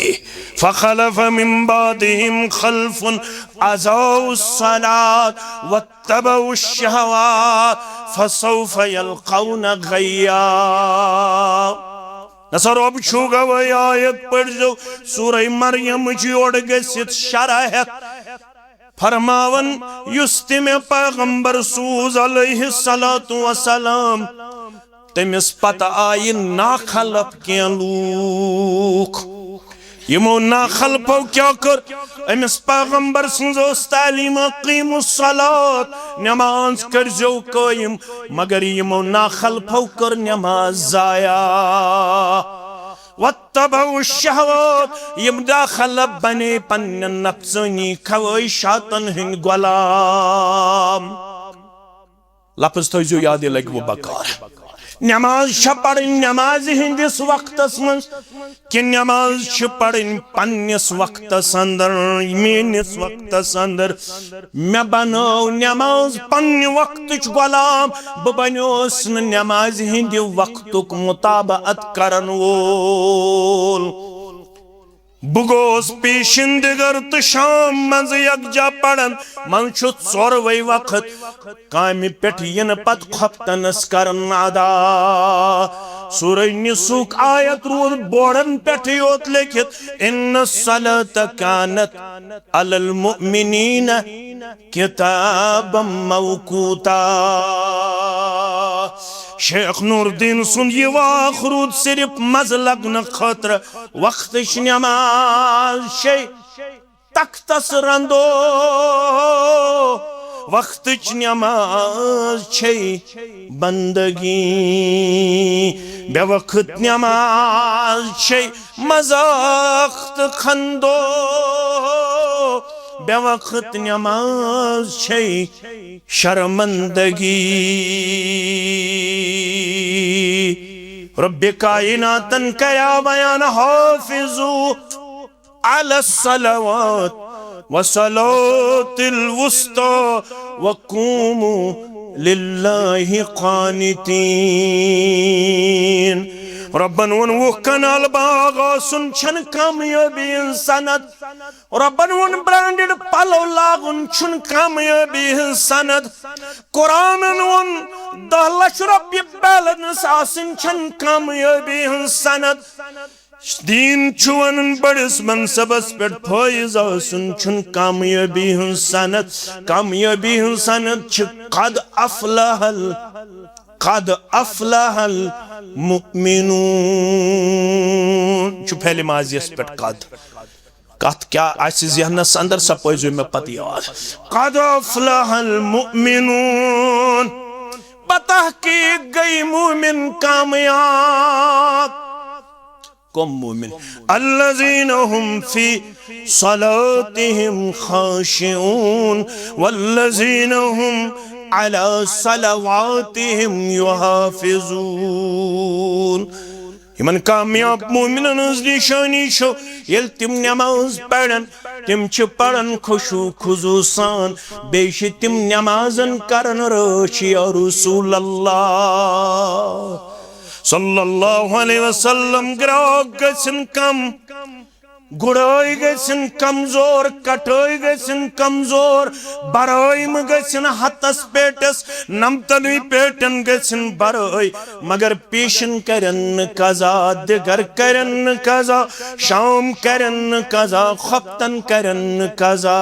फखलफ मिन बादिहिम खल्फुन अज़ाउ सलात वत्तबउ शहवात फसौफ यल्कौन गय्या नसर अब छुगा वह आयत पढ़ जो सूरह मरियम जोड़ गसित शरह फरमावन युस्तिम पैगंबर सूज अलैहिस्सलातु वस्सलाम तमिस पत आय नाखलफ के लूख यमो नाखलफो क्या कर अमिस पैगंबर सज तालीम क़ीमुस्सलात नमाज करजो कायम मगर यमो नाखलफो कर नमाज जाया वत्तबउ शहवात यम दाखल बने पन्न नफ्सनी ख्वाहिशातन हिंद गुलाम लफ्ज थो याद लग वो बकार नमाज पढ़ नमाज हिंदिस वक्तस मन कि नमाज पढ़ पन्निस वक्तस अंदर मेनिस वक्तस अंदर मे बनो नमाज पन्ने वक्त गुलाम बह बनोस नमाज हिंद वक्तुक मुताबअत करन वोल बुगोस पेशिंदगर तो शाम मज यकजा पड़न मन चोरवे वक्त कामि पेट इन पत खपतनस करन अदा सूरह निसूक आयत रूद बोड़न पेट योत लिखित इन्न सलात कानत अलल मुमिनीन किताबम मौकूता। शेख नूरुद्दीन सुन ये वाखरूद सिर्फ मज लगन खतर वक्त नमाज शे तख्तस रंदो वक्त नमाज छे बंदगी बेवक्त नमाज छे मजाख्त खंदो बेवक्त नमाज छे शर्मंदगी। रब्बे कायनातन कया बयान हाफिजू अला सलावत व सलातिल वुस्ता व कूमू लिल्लाहि कानितीन। रब्बन वन वो कनाल बागा सुन छन कामयाबी सनद रब्बन वन ब्रांडेड पलो लागुन छुन कामयाबी सनद कुरान वन 10 लाख रब्बी बैलेंस आसिन छन कामयाबी सनद दीन चुवन बड़स मनसबस पे फैज आसिन छुन कामयाबी सनद कामयाबी सनद छ कद अफलहल मुमिनून छु पहले माजियस पे कत क्या आसि ज़हनस अंदर सपैजो में पति याद कद अफलहल मुमिनून बतहकीक गई मुमिन कामयाब। कौन मुमिन? अल्लज़ीना हुम फी सलातिहिम खाशिऊन वल्लज़ीना हुम अला सलावातिहिम युहाफिजून। यमन कामयाब मुमिनन निशानी छो येल तिम नमाज पढ़न तिम छ पढ़न खुशू खुजू सान बेश तिम नमाजन करन रोशी और रसूल अल्लाह सल्लल्लाहु अलैहि वसल्लम ग्राग गसन कम गुड़ाई गसन कमजोर कटोई गसन कमजोर बराइम गसन हतस पेटस नमतनवी पेटन गसन बराई मगर पेशन करन कजा दिगर करन कजा शाम करन कजा खपतन करन कजा।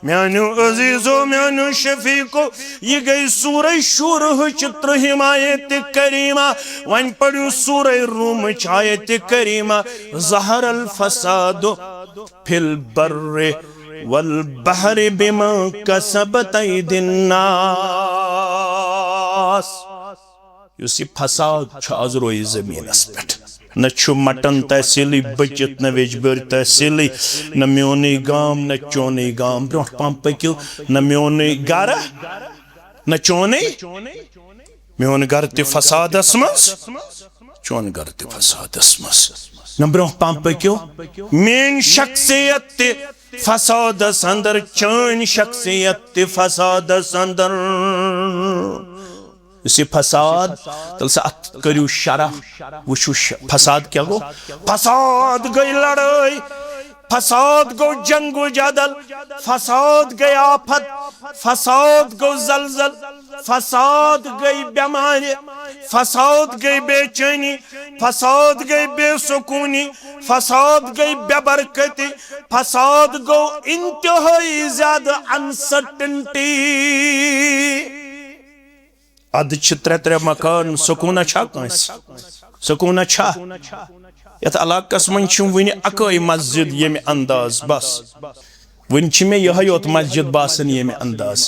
म्यानु अजीजो म्यानु शफीको ये गई सूरह शूर चित्र हिमायत करीमा वन पढ़ू सूरह रूम आयत करीमा ज़हर अल फसाद फिल बर्रे वल बहर बिमा कसबत ऐदिन नास। युसी फसाद छ आज रोई ज़मीनस पेट न छु मटन तहसीली बचित न वेजबर तहसीली न म्योनी गाम न चोनी गाम ब्रोह पम पकियो न म्योनी गर न चोनी म्योन गर ते फसादस मस चोन गर ते फसादस मस न ब्रोह पम पकियो मेन शख्सियत ते फसादस अंदर चोन शख्सियत ते फसादस अंदर। इसी फसाद तल से करियो शरह वुशु फसाद क्या गो? फसाद गई लड़ाई फसाद गो जंगो जदल फसाद गई आफत फसाद गो जलजल फसाद गई बीमारी फसाद गई बेचैनी फसाद गई बेसुकूनी फसाद गई बेबरकती फसाद गो इंतहाई ज्यादा अनसर्टेनिटी। अद त्रे मकान सुकून छा सुकून छा यथ इलाकस मन वन अकई मस्जिद ये अंदाज बस वन मे यह योत मस्जिद बासन ये अंदाज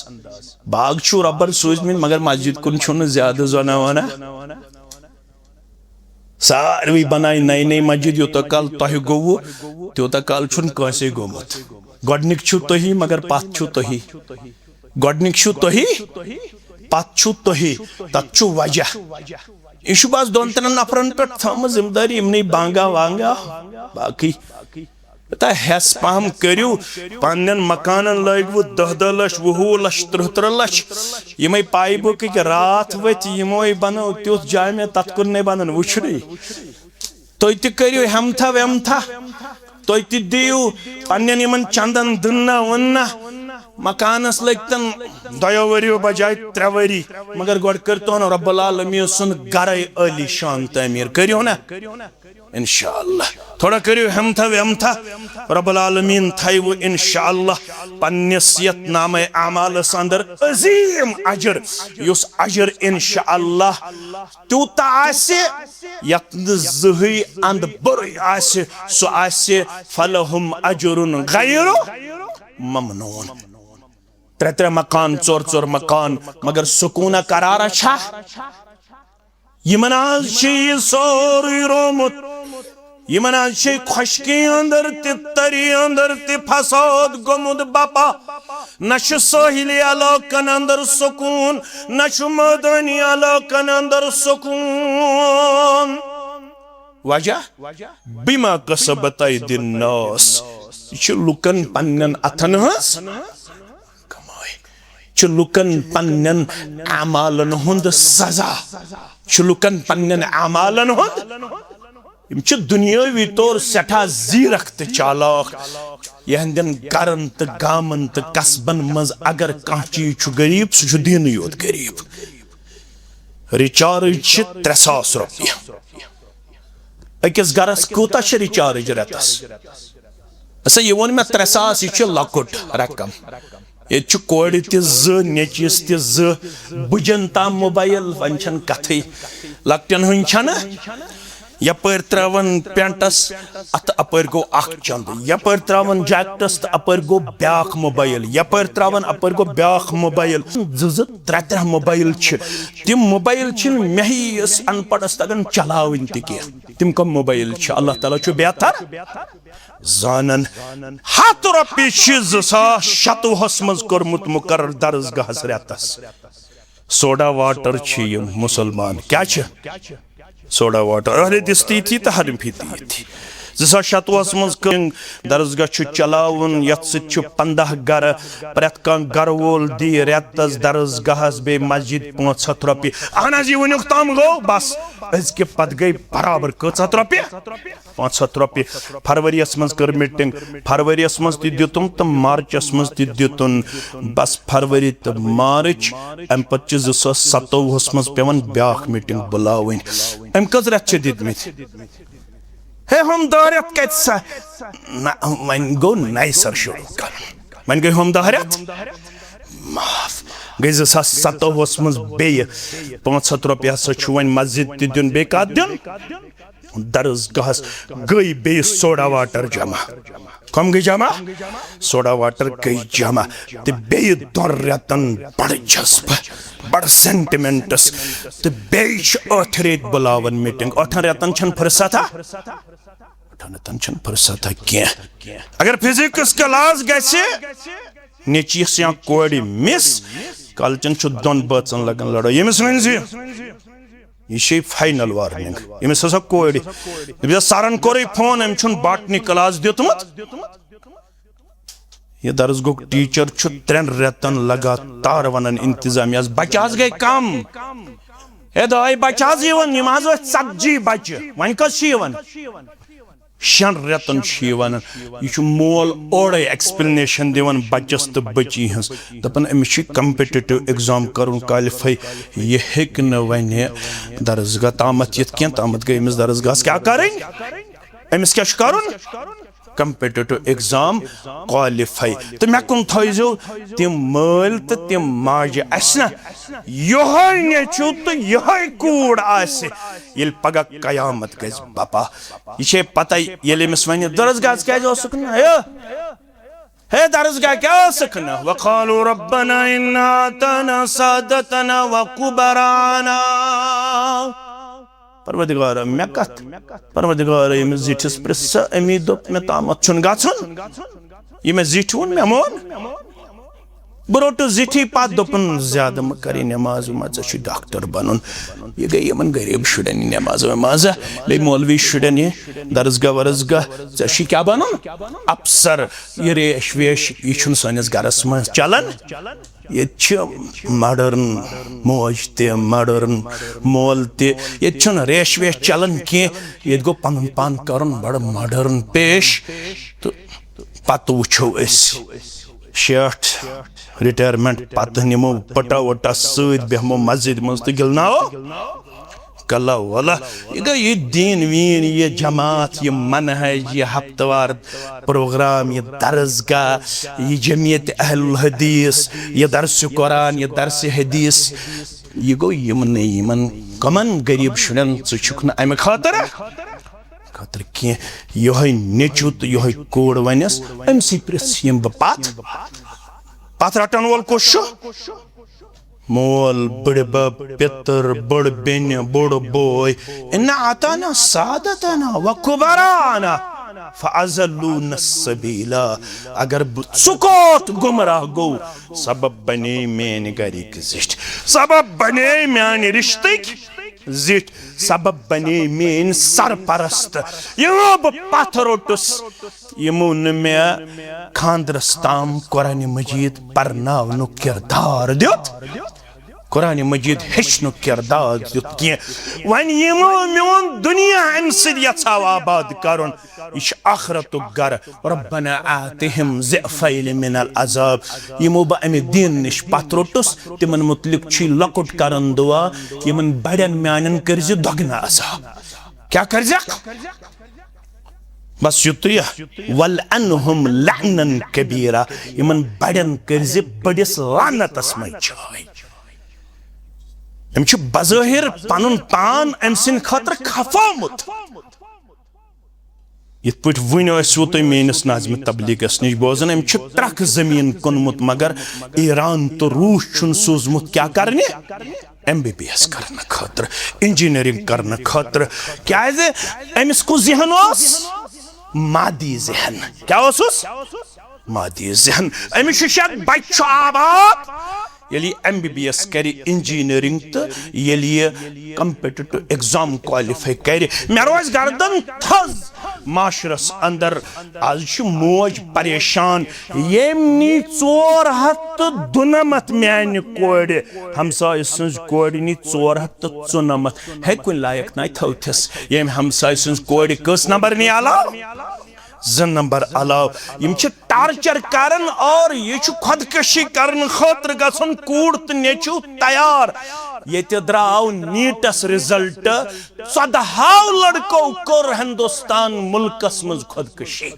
बाग छु रबर सूजमित मगर मस्जिद कुन छु ज्यादा जना वना सारवी बनाई नई नई मस्जिद योत काल तह गो त्योत काल छु कंसे गोमुत गोडनिक छु तही मगर पत छु तही गोडनिक छु तही पत छु तही तत छु वजह यह बस दोन तीन नफरन पे थम जिम्मेदारी इमन बांगा वांगा बाकी हेस पहम करू पन्न मकान लगव 10-10 लक्ष 20 लक्ष 30 लक्ष यम पाई बुक रात वत यमो बनो तुथ जाय में तत कुन बनन वुचन तुई ते करियो हमथा वेमथा तुई ते दियो पन्नन यमन चंदन दन्ना वन्ना मकानस लगतन 2 वरियो बजाय 3 वरी मगर गोड करतो न रब्बुल आलमीन सुन गरे अली शान तमीर करियो ना इंशाअल्लाह थोड़ा करियो हमथा वेमथा रब्बुल आलमीन थाइव इंशाअल्लाह पन्निस यत नामे अमाल अंदर अजीम अजर युस अजर इंशाअल्लाह तूता आसे यत जही अंद बरु आसे सो आसे फलहुम अजरुन गैरु ममनून 3 मकान 4 मकान मगर सुकून करारा छा यमन सोरी रोमुत यमन खुशकी अंदर तरी अंदर फसाद गोमुद बापा न साहिली इलाकन अंदर सुकून न मैदानी इलाकन अंदर सुकून वजह बिमा कसबत अयदीन नास लुकन पन्नन अथन लुकन पन्नन अमालन हुंद सजा लुकन पन्नन अमालन हुंद दुनियावी तौर सठा जीरख तो चालाक यहंदन गरन तो गामन तो कस्बन मज अगर कह चीज गरीब सह दिन योत गरीब रिचार्ज 3,000 रुपये अकिस गरस कूता रिचार्ज रेतस अच्छा यह वो मे 3,000 यह लकुट रकम ये कोड़ तचीस तुजन ताम मोबाइल वन कथ लकटन हंद यपर त्रावन पेंटस अत अपर गो चंद यपर त्रावन जैकेटस तो अपर गो ब्याख मोबाइल यपर त्रावन अपर गो ब्याख मोबाइल 2-3 मोबाइल तिम मोबाइल मे ही अनपढ़स तगन चलावन तिम कम मोबाइल अल्लाह ताला बेहतर जानन 100 रुपये 2027 मज कोर्मुत मुकर्रर दरसगाहस रेतस सोडा वाटर मुसलमान क्या सोडा वाटर अरे दिस्ती थी तो हर भी दी 2027 मज दरसगाह चलावन यत 15 गर प्रत गर वोल दी रेतस दरसगाहस बे मस्जिद 500 रुपये अहन यह वनुक तम गो बस अजक पत गई बराबर 500 रुपये 500 रुपये फरवरियस मज कर मीटिंग फरवरियस मज तुम तो मार्चस मज तुन बस फरवरी तो मार्च अम पे 2027 मज पेवन ब्याख मीटिंग बुलावन अम कज रेत दितमित हे हम दारियत कैसा वन गो नाइसर शुरू कर वन गई हम दारियत माफ गई 2027 मज बे 500 रुपये वन मस्जिद दिन बे का दिन दरसगाहस गई बे सोडा वाटर जमा कम गई जमा सोडा वाटर गई जमा तो बे 2 रेतन बड़ जज्ब बड़ सेंटिमेंटस तो बे रेत बुलावन मीटिंग 8 रेतन फुर्सत फुर्सत क्या अगर फिजिक्स क्लास गसे नेचिस या कोड़ी मिस कलचन 2 बचन लगन लड़ो यमिस वन यह फाइनल वार्निंग यमिस हसा कोड़ी सरन कोर फोन अम बॉटनी क्लास दितमुत यह दरसगो टीचर 3 रेतन लगातार वन इंतजामिया बच्चा गई कम हे दाई बच्चा नमाज 70 बच्चे वन कस 6 रेतन यह मोल ओड़े एक्सप्लेनेशन दिवन बच्चस तो बची हज दपन अमिस कम्पिटिटिव एग्जाम कर क्वालिफाई यह हेक वन दरसगाह तामत यित क्या तामत गई अमिस दरसगाह क्या करें अमिस क्या करुन कम्पिटिटिव एग्जाम क्वालिफाई तो मे कुन थो तिम मल तो तिम माज यह नेचु तो यह कूड़ ये पगह कयामत गज बापा यह पता ये वन दरसगाह क्या हे दरसगाह क्या वक़ालू रब्बना इन्ना अताना सादतना व कुबराना परवदिगार मे कत परवदिगार यमिस जिठिस प्रिस अमी दोप मे तामत छुन गछुन यह मे जिठ वोन मे मोन बह रोटस जिठी पत दोपन ज्यादा म करी नमाज वमाज डॉक्टर बनन यह गई यमन गरीब शुरन नमाज वमाज बे मौलवी शुरन यह दरसगाह वरसगाह क्या बनन अफसर यह रेश वेश यह सनिस गरस मज चलन ये मॉडर्न मौज ते मॉडर्न मोल ते ये रेश वेश चलन की ये गो पन पान कर बड़ मॉडर्न पेश तो पत वो 60 रिटायरमेंट पत निमो पटा वटा सत बेहमो मस्जिद मज तो गिलनाओ कल्ला वाला ये दीन वीन ये जमात ये मनहज ये हफ्तवार प्रोग्राम ये दरसगाह ये जमियत अहलुल हदीस ये दरस कुरान ये दरस हदीस ये गो यमन कमन गरीब शुरन चुक अम खातर की ये नेचु तो ये कोड़ वनस अम प्रिम बह पत रटन वोल कुछ मोल बड़ बब पितर बड़ बेन बड़ बोय इन्ना आताना सादतना व कुबराना फअज़ल्लून सबीला अगर सुकोत गुमराह गो सबब बने मेन गरिक जिट सबब बने मेन रिश्तक जिट सबब बने मेन सरपरस्त यमो पथ रोटुस यमो न मे खानदरस ताम कुरान मजीद परनावनु किरदार दियोत कुरान मजीद हेचनु किरदार दियोत कि वन यमो मेन दुनिया अम सदियछाव आबाद करन इश आखरतु गर रब्बना आतिहिम ज़िफ़ैन मिनल अज़ाब यमो ब अमि दीन निश पथ रोटुस तिमन मुतलिक छी लकुट करन दुआ यमन बड़न म्यानन करज दोगना अज़ाब क्या करज बस युतया वल अनहुम लअनन कबीरा यमन बड़न करज बड़िस लानतस मज अम छ बज़ाहिर पनुन पान अम सिन खातर खफामुत इत पे वन वो तुम मेनिस नाज़िम तबलीगस निश बोजन अम ट्रक जमीन कुनमुत मगर ईरान तो रूस छुन सोजमुत क्या करने MBBS करने खातर इंजीनियरिंग करने खातर क्या अमिस को जहन मादी जहन क्या मादी जहन अमिस बच्च आबाद यदि MBBS करे इंजीनियरिंग तो ये कम्पिटिटिव एग्जाम क्वालिफाई करे मे रोज गर्दन थज माशरस अंदर आज मोज परेशान यमनी 492 म्यान कोड़ हमसाय सज कोड़ नी 494 है कुन लायक ना थौथस यम हमसाय सज कोड़ कस नंबर नी आला 2 नंबर अलाव यम छ टार्चर करन और ये छ खुदकशी करन खातिर गसन कूड़ त नेचु तैयार ये द्राव नीटस रिजल्ट 14 लड़को कर हिंदुस्तान मुल्कस मज खुदकशी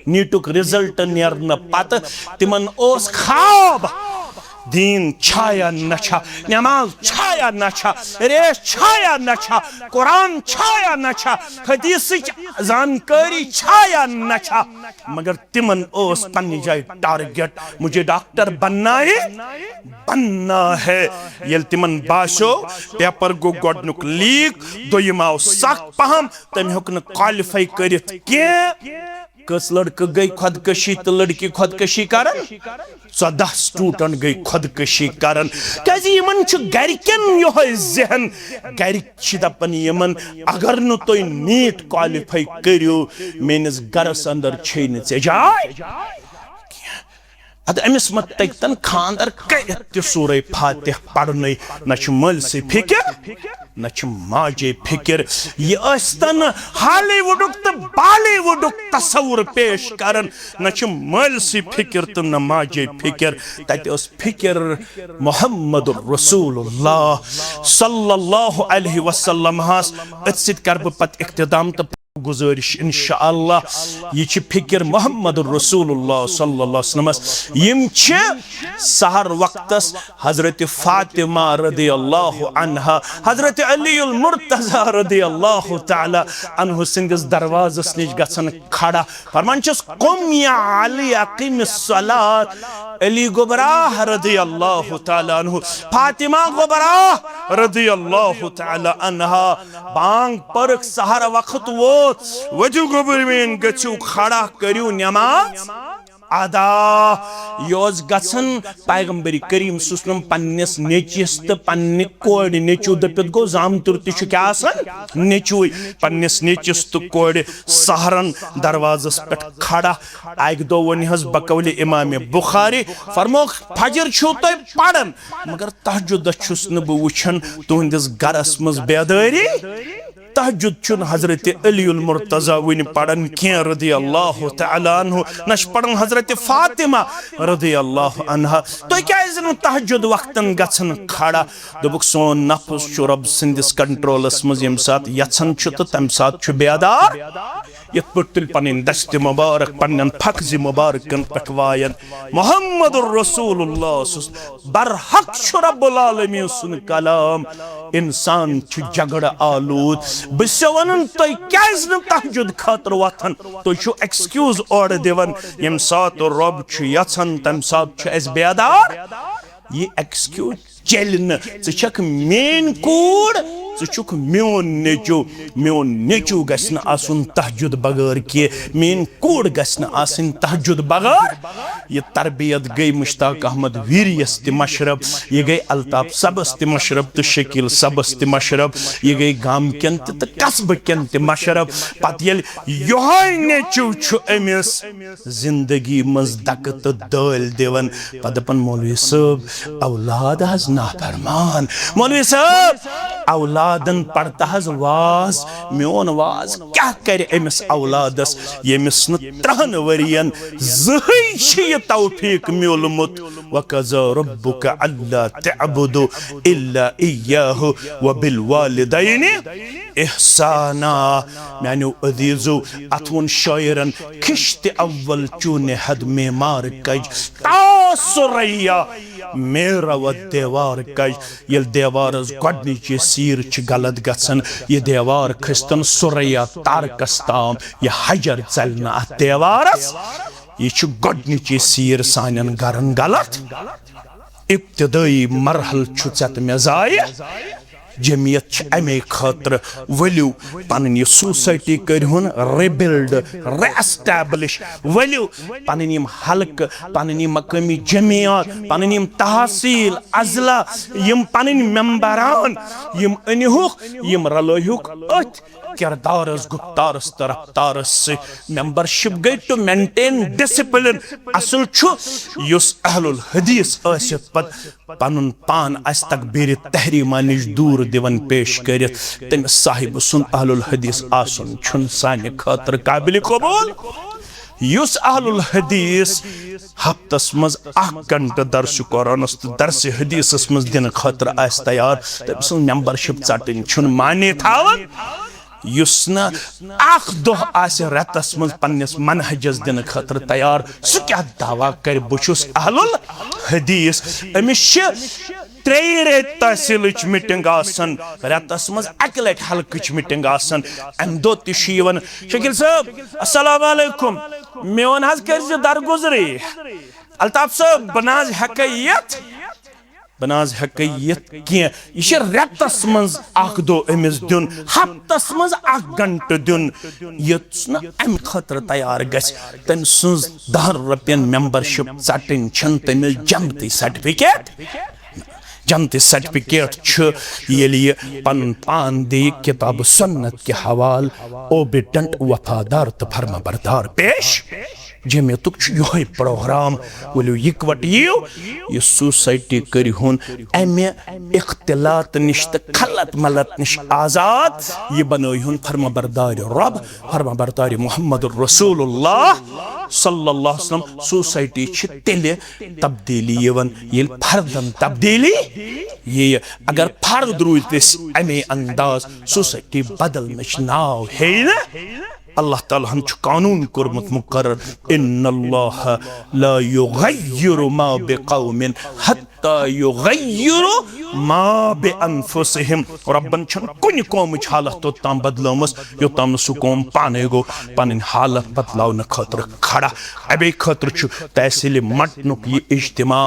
नीटुक रिजल्ट नेरन पत तिमन ओस खाब दीन छाया नछा नमाज छाया नछा रेश छाया नछा कुरान छाया नछा हदीस जानकारी छाया नछा मगर तिमन ओस पन्नी जाए टारगेट मुझे डॉक्टर बनना है ये तिमन बाशो पेपर गो गोडनुक लीक दोयमाव सख पहम तम हेकन क्वालिफाई करित के कस लड़के गई खुदकशी तो लड़की खुदकशी करन 14 स्टूडेंट गई खुदकशी करन क्या यमन गरकन ये जहन गरक दपन यमन अगर नु तुम नीट क्वालिफाई करो मेनिस गरस अंदर छे जाय अद अमिस मत तन खानदर कर सूरह फातिह पढ़न न मल से फिक्र न माजे फिक्र ये तन हॉलीवुड तो बॉलीवुड तस्वुर पेश करन न मल से फिक्र तो न माजे फिक्र तत फिक्र मोहम्मद रसूलुल्लाह सल्लल्लाहु अलैहि वसल्लम हस अत कर पत इख्तिताम तो गुजारिश इंशाअल्लाह ये फिक्र मोहम्मद रसूलुल्लाह सल्लल्लाहु अलैहि वसल्लम यम सहर वक्तस हजरत फातिमा रदियल्लाहु अन्हा हजरत अलीउल मुर्तजा रदियल्लाहु ताला अन्हु सिंदस दरवाजस निश गसन खड़ा फरमान छस कुम या अली अकीमिस सलात अली गुबराह रदियल्लाहु ताला अन्हु फातिमा गुबराह रदियल्लाहु ताला अन्हा बांग पर सहर वक्त वो वजू गोबरमेन गचू खड़ा करियो नमाज अदा योज गसन पैगंबरी करीम सुस्लम पन्नस नेचिस तो पन्ने कोड़ नेचू दपित गो जामतुर तिश क्या आसन नेचू पन्नस नेचिस तो कोड़ सहरन दरवाजस पे खड़ा आग दो वनिहस बकौल इमाम बुखारी फरमो फजर छु तो पढ़न मगर तहज्जुद छुस न बह वुछन तुहंदिस गरस मज बेदारी तहज्जुद चुन हजरत अलीउल मुर्तजा वन पढ़न क्या रदी अल्लाह तआला अन्हु नश पढ़न हजरत फातिमा रदी अल्लाह अन्हा तो क्या तहज्जुद वक्तन गछन खड़ा दोबुक सोन नफ्स छु रब सिंदिस कंट्रोलस मज यम सात यछन छु तो तम सात छु बेदार यत पुतल पनिन दस्त मुबारक पन्नन फक्ज मुबारकन पटवायन मुहम्मदुर रसूलुल्लाह बरहक छु रब्बुल आलमीन सुन कलाम इंसान छु झगड़ आलूद बिसवन तो क्या तहज्जुद खातर वथन तो एक्सक्यूज और दिवन यम सात रब छु यछन तम सात छु एस बेदार ये एक्सक्यूज चल क मेन कूड़ ुक मोन नेचू गसन आसुन तहज्जुद बगैर कि मेन कूड़ गसन आसन तहज्जुद बगैर ये तरबियत गई मुश्ताक अहमद वीरियस त मशरब ये गई अल्ताफ सबस त मशरब तो शकील सबस त मशरब ये गई गाम कन तो कस्ब कन त मशरब पत ये नेचू अमिस जिंदगी मज दक तो दल दिवन पे दपन मौलवी साहब औलाद हज नाफरमान मौलवी साहब औलादन पढ़ता हज वाज मोन वाज क्या कर अमिस औलादस यमिस न 3 वरियन जही तौफीक मिलमुत वकज़ा रब्बुका अल्ला तअबुदु इल्ला इय्याहु व बिल वालिदैनि इहसाना मानो अजीजो अथवन शायरन खिश्त अव्वल चूने हद में मार कज तासुरैया मेरा व देवार कज ये देवारस गडनिचे सीर च गलत गसन ये देवार खस्तन सुरैया तारकस्ताम ये हजर चलना अत देवारस ये च गडनिचे सीर सानन गरन गलत इब्तिदाई मरहल छु चत में जाय जमियत अमे खतर वलियो पन यह सोसाइटी करहुन रिबिल्ड रेस्टैब्लिश वलियो पन यम हल्क पन यम मकामी जमियत पन यम तहसील अजला यम पन मेंबरान यम अनहुक यम रलोहुक अथ किरदारस गुप्तारस तरफ्तारस से मेंबरशिप गई टू मेंटेन डिसिप्लिन असल छु युस अहलुल हदीस आसित पत पनुन पान अस तकबीर तहरीमा निश दूर दिवन पेश करित तम साहिब सुन अहलुल हदीस आसन छुन सानि खातर काबिल कबूल युस अहलुल हदीस हफ्तस मज 1 घंटे दर्स कुरानस दर्स हदीसस मज दिन खातर आस तैयार तम सुन मेंबरशिप चटन छुन माने थावन युसना अख दोह आसे रतस मज पन्नस मनहजस दिन खातर तैयार सु क्या दावा कर बुछुस अहलुल हदीस अमिश 3 रेत तहसील मीटिंग आसन रतस मज 1 लट हल्क मीटिंग आसन अम दो तशीवन शकील साहब अस्सलाम वालेकुम मेवन हज कर दरगुजरी अल्ताफ साहब बनाज हकैयत बनाज हकैयत क्या यह रतस मज 1 दो अमिस दिन हफ्तस मज 1 घंटे दिन ये अम खतर तैयार गस तम सुज 10 रुपयन मेंबरशिप चटन छन तमिस जमती सर्टिफिकेट जमती सर्टिफिकेट पन पान दे किताब सुन्नत के हवाल ओबिडेंट वफादार तो फर्मा बरदार पेश जमियतुक यह प्रोग्राम वो इकवट यह सोसाइटी करिहुन अमे इख्तिलात निश तो खलत मलत निश आजाद यह बनोहुन फर्माबरदार रब फर्माबरदार मुहम्मद रसूलुल्लाह सल्लल्लाहु अलैहि वसल्लम सोसाइटी तेल तब्दीली ये फर्दन तब्दीली ये अगर फर्द रूद अमे अंदाज सोसाइटी बदल नाव है ना अल्लाह ताला हम कानून कुरमत मुकर्रर इन्नल्लाह ला युगय्यिरु मा बिकौमिन हत्ता युगय्यिरु मा बिअनफुसिहिम रब्बन छन कुन कौम हालत तो ताम बदलमस यो ताम सु कौम पाने गो पन हालत बदलाव न खतर खड़ा अबे खतर छु तहसील मटनुक ये इज्तिमा